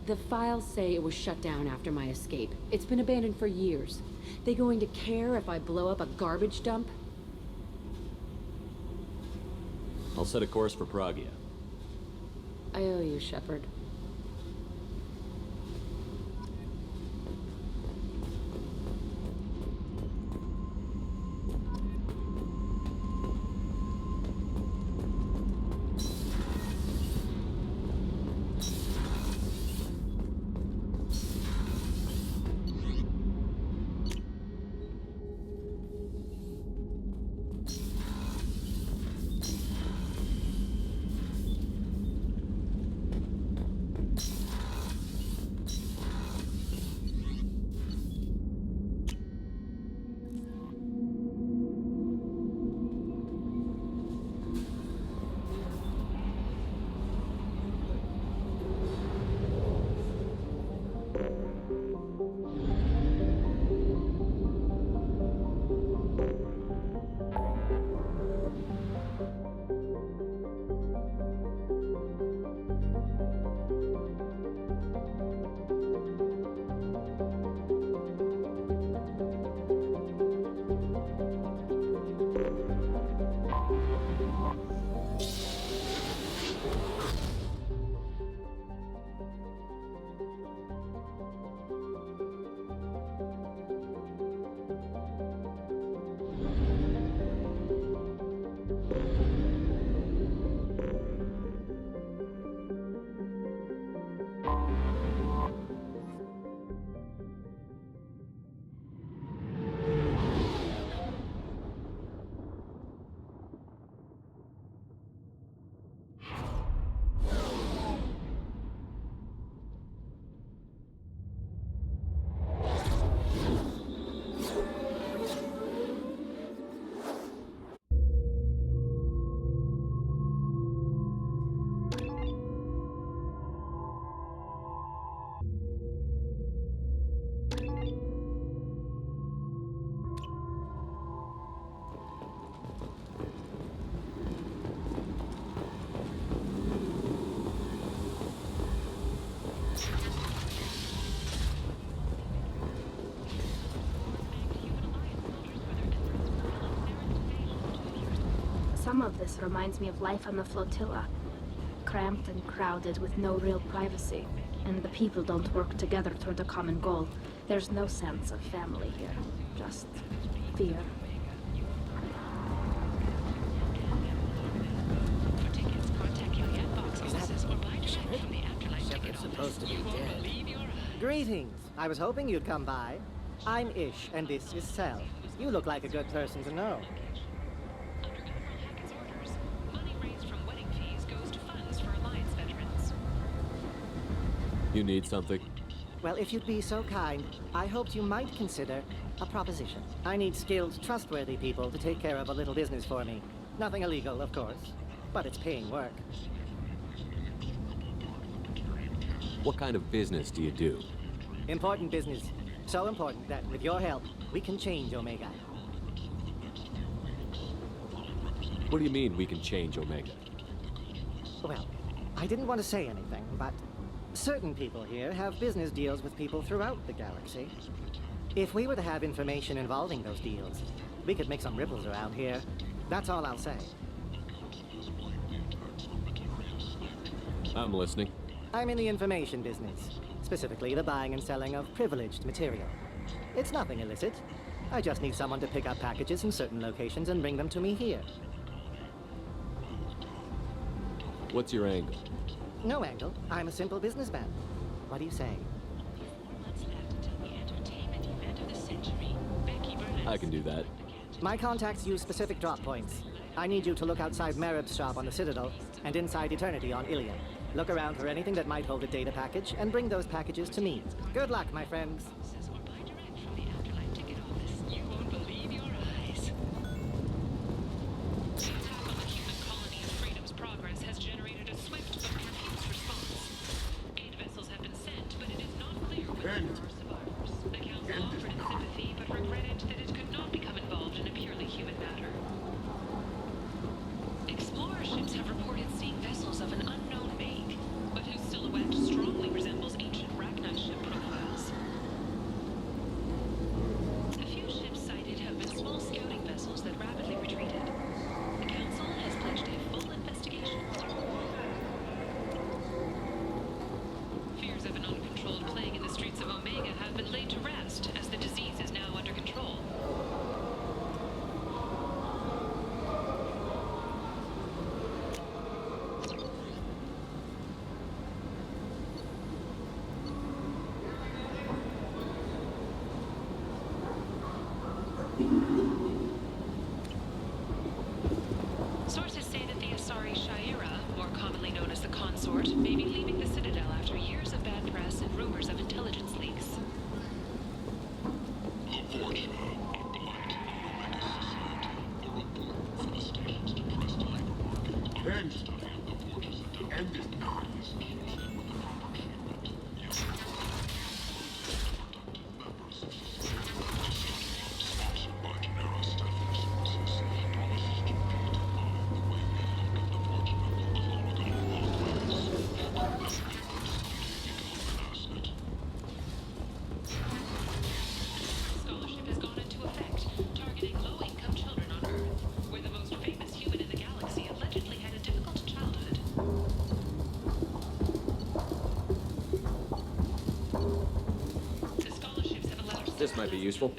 The files say it was shut down after my escape. It's been abandoned for years. They going to care if I blow up a garbage dump? I'll set a course for Pragia. I owe you, Shepard. Some of this reminds me of life on the flotilla. Cramped and crowded with no real privacy. And the people don't work together toward a common goal. There's no sense of family here. Just fear. Shepard's supposed to be dead. Greetings. I was hoping you'd come by. I'm Ish, and this is Cell. You look like a good person to know. You need something? Well, if you'd be so kind, I hoped you might consider a proposition. I need skilled, trustworthy people to take care of a little business for me. Nothing illegal, of course, but it's paying work. What kind of business do you do? Important business. So important that, with your help, we can change Omega. What do you mean we can change Omega? Well, I didn't want to say anything, but certain people here have business deals with people throughout the galaxy. If we were to have information involving those deals, we could make some ripples around here. That's all I'll say. I'm listening. I'm in the information business, specifically the buying and selling of privileged material. It's nothing illicit. I just need someone to pick up packages in certain locations and bring them to me here. What's your angle? No angle. I'm a simple businessman. What do you say? I can do that. My contacts use specific drop points. I need you to look outside Merib's shop on the Citadel and inside Eternity on Ilium. Look around for anything that might hold a data package and bring those packages to me. Good luck, my friends. Sources say that the Asari Shaira, more commonly known as the Consort, may be leaving the Citadel after years of bad press and rumors of intelligence leaks. This might be useful.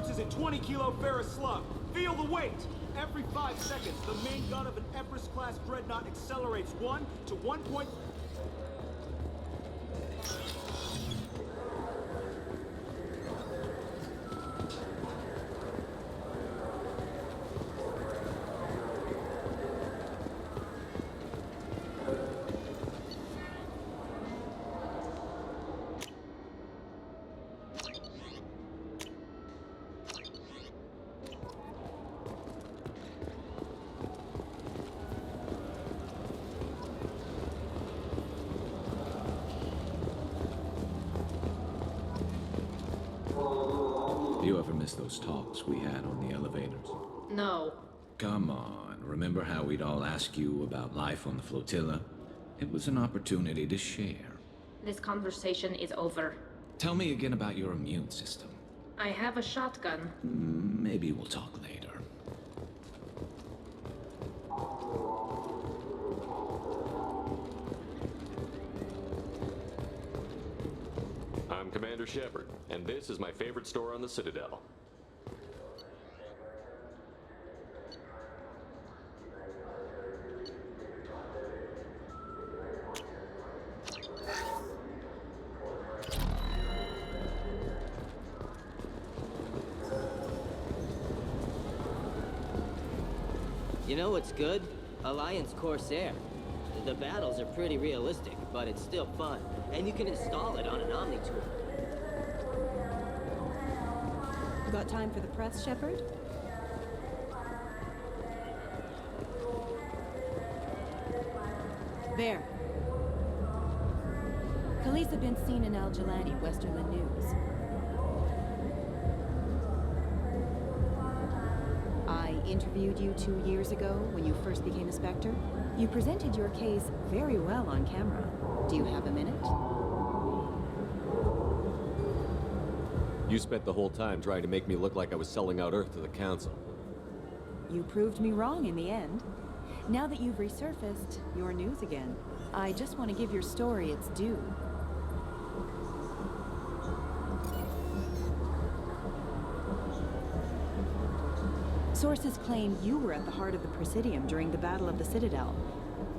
Is a 20-kilo ferrous slug. Feel the weight! Every 5 seconds, the main gun of an Empress-class dreadnought accelerates 1 to 1. Do you ever miss those talks we had on the elevators? No. Come on, remember how we'd all ask you about life on the flotilla? It was an opportunity to share. This conversation is over. Tell me again about your immune system. I have a shotgun. Maybe we'll talk later. I'm Commander Shepard, and this is my favorite store on the Citadel. You know what's good? Alliance Corsair. The battles are pretty realistic, but it's still fun. And you can install it on an Omni-tool. Got time for the press, Shepard? There. Khaleesa been seen in Al Jalani, Westerland News. I interviewed you 2 years ago when you first became a Spectre. You presented your case very well on camera. Do you have a minute? You spent the whole time trying to make me look like I was selling out Earth to the Council. You proved me wrong in the end. Now that you've resurfaced, you're news again. I just want to give your story its due. Sources claim you were at the heart of the Presidium during the Battle of the Citadel.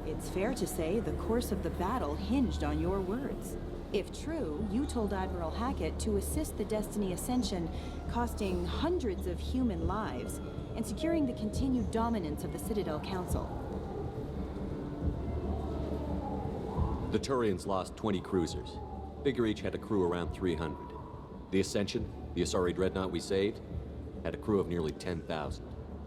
It's fair to say the course of the battle hinged on your words. If true, you told Admiral Hackett to assist the Destiny Ascension, costing hundreds of human lives, and securing the continued dominance of the Citadel Council. The Turians lost 20 cruisers. Figure each had a crew around 300. The Ascension, the Asari dreadnought we saved, had a crew of nearly 10,000.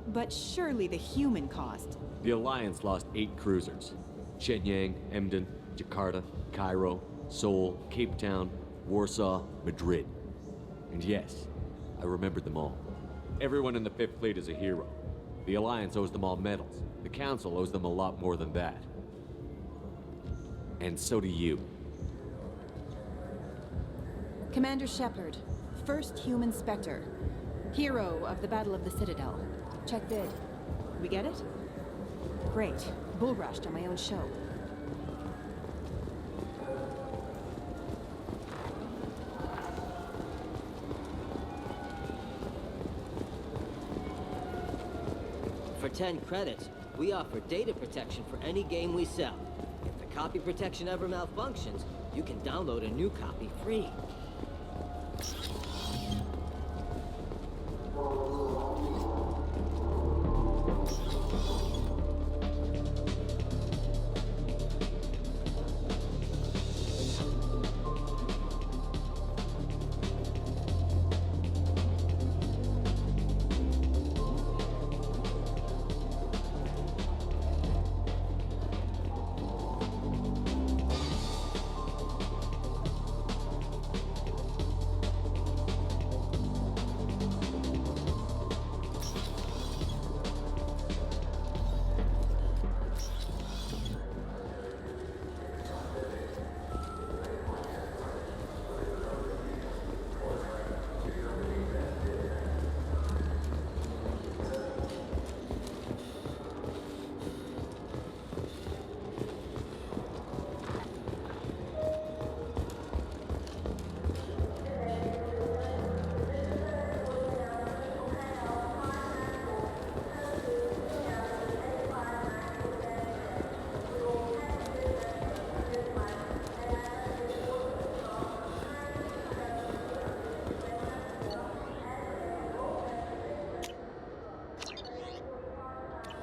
But surely the human cost. The Alliance lost 8 cruisers. Shenyang, Emden, Jakarta, Cairo, Seoul, Cape Town, Warsaw, Madrid. And yes, I remembered them all. Everyone in the 5th Fleet is a hero. The Alliance owes them all medals. The Council owes them a lot more than that. And so do you. Commander Shepard, first human Spectre. Hero of the Battle of the Citadel. Check bid. We get it? Great. Bull rushed on my own show. For 10 credits, we offer data protection for any game we sell. If the copy protection ever malfunctions, you can download a new copy free.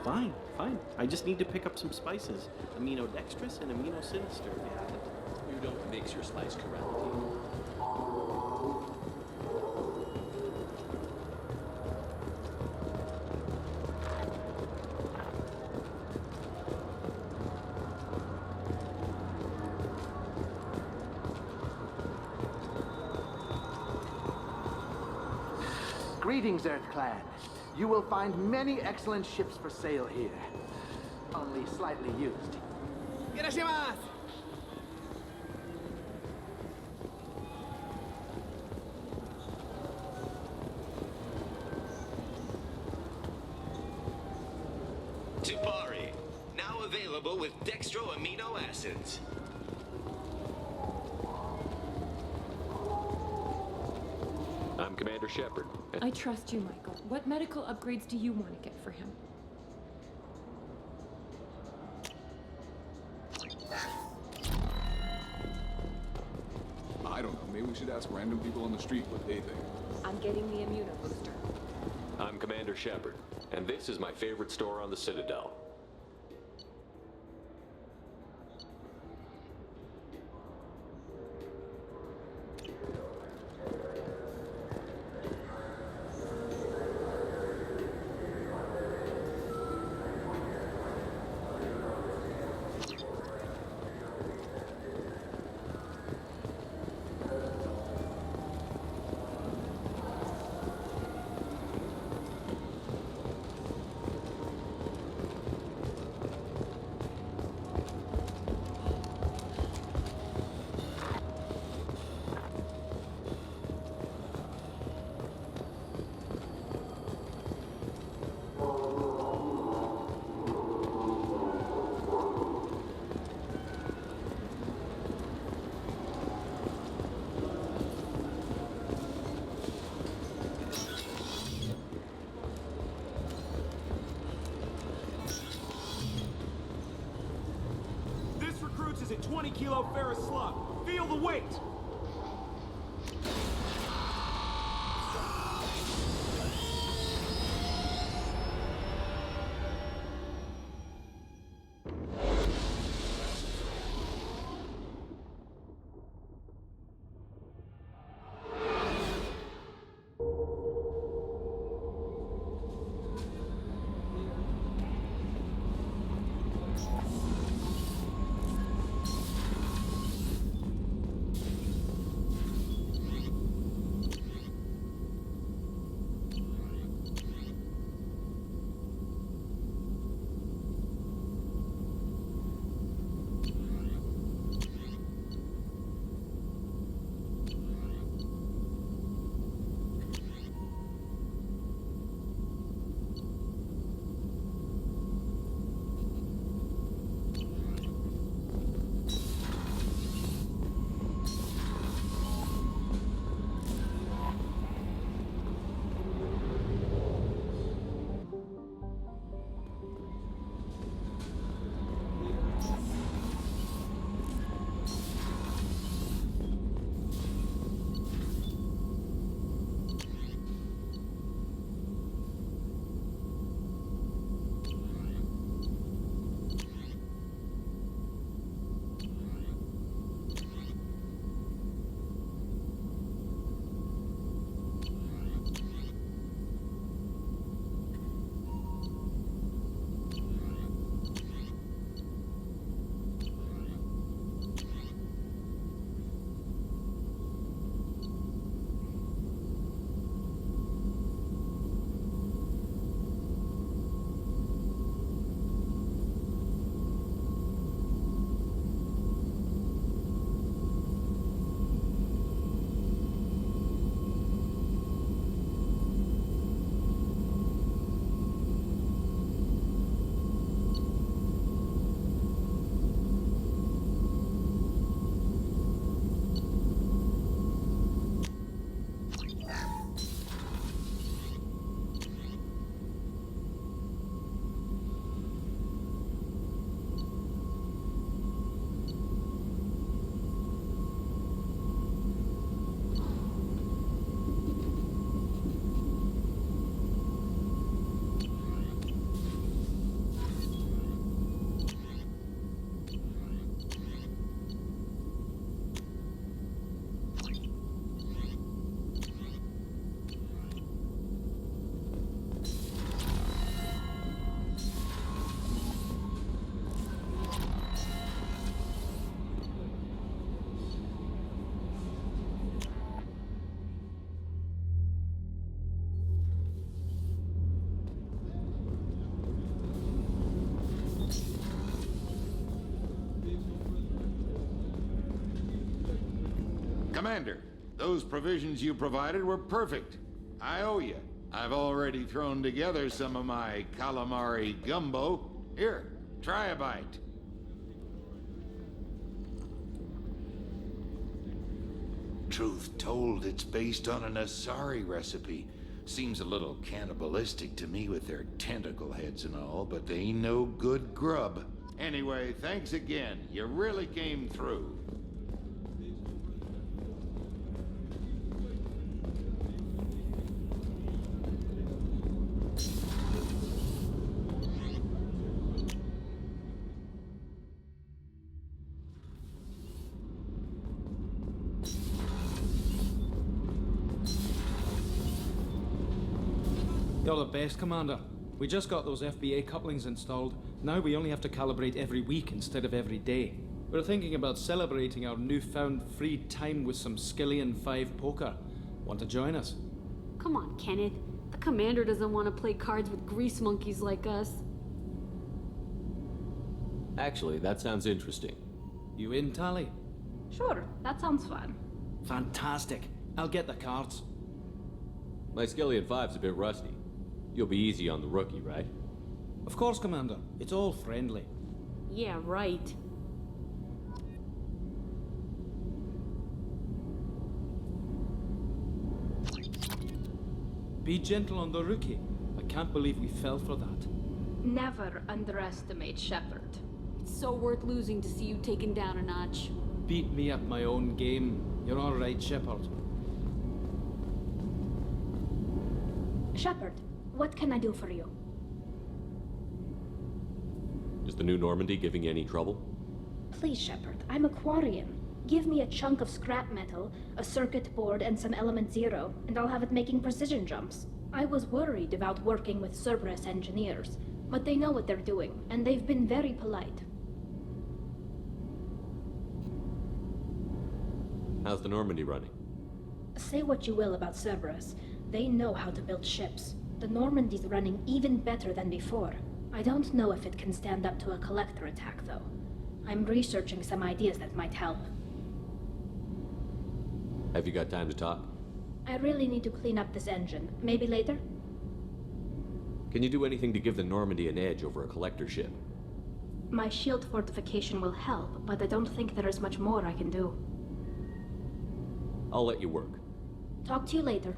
Fine, fine. I just need to pick up some spices. Aminodextrous and aminosinister, if you have it. You don't mix your spice correctly. Greetings, EarthClan. You will find many excellent ships for sale here. Only slightly used. Irashimasu! Tupari, now available with dextro amino acids. I'm Commander Shepard. I trust you, Michael. What medical upgrades do you want to get for him? I don't know. Maybe we should ask random people on the street what they think. I'm getting the immuno booster. I'm Commander Shepard, and this is my favorite store on the Citadel. This recruits is a 20 kilo ferrous slug. Feel the weight! Commander, those provisions you provided were perfect. I owe you. I've already thrown together some of my calamari gumbo. Here, try a bite. Truth told, it's based on an Asari recipe. Seems a little cannibalistic to me with their tentacle heads and all, but they ain't no good grub. Anyway, thanks again. You really came through. You're the best, Commander. We just got those FBA couplings installed. Now we only have to calibrate every week instead of every day. We're thinking about celebrating our newfound free time with some Skillian 5 poker. Want to join us? Come on, Kenneth. The commander doesn't want to play cards with grease monkeys like us. Actually, that sounds interesting. You in, Tali? Sure, that sounds fun. Fantastic. I'll get the cards. My Skillian 5's a bit rusty. You'll be easy on the rookie, right? Of course, Commander. It's all friendly. Yeah, right. Be gentle on the rookie. I can't believe we fell for that. Never underestimate Shepard. It's so worth losing to see you taken down a notch. Beat me at my own game. You're all right, Shepard. Shepard, what can I do for you? Is the new Normandy giving you any trouble? Please, Shepard, I'm a Quarian. Give me a chunk of scrap metal, a circuit board, and some element zero, and I'll have it making precision jumps. I was worried about working with Cerberus engineers, but they know what they're doing, and they've been very polite. How's the Normandy running? Say what you will about Cerberus. They know how to build ships. The Normandy's running even better than before. I don't know if it can stand up to a collector attack, though. I'm researching some ideas that might help. Have you got time to talk? I really need to clean up this engine. Maybe later? Can you do anything to give the Normandy an edge over a collector ship? My shield fortification will help, but I don't think there is much more I can do. I'll let you work. Talk to you later.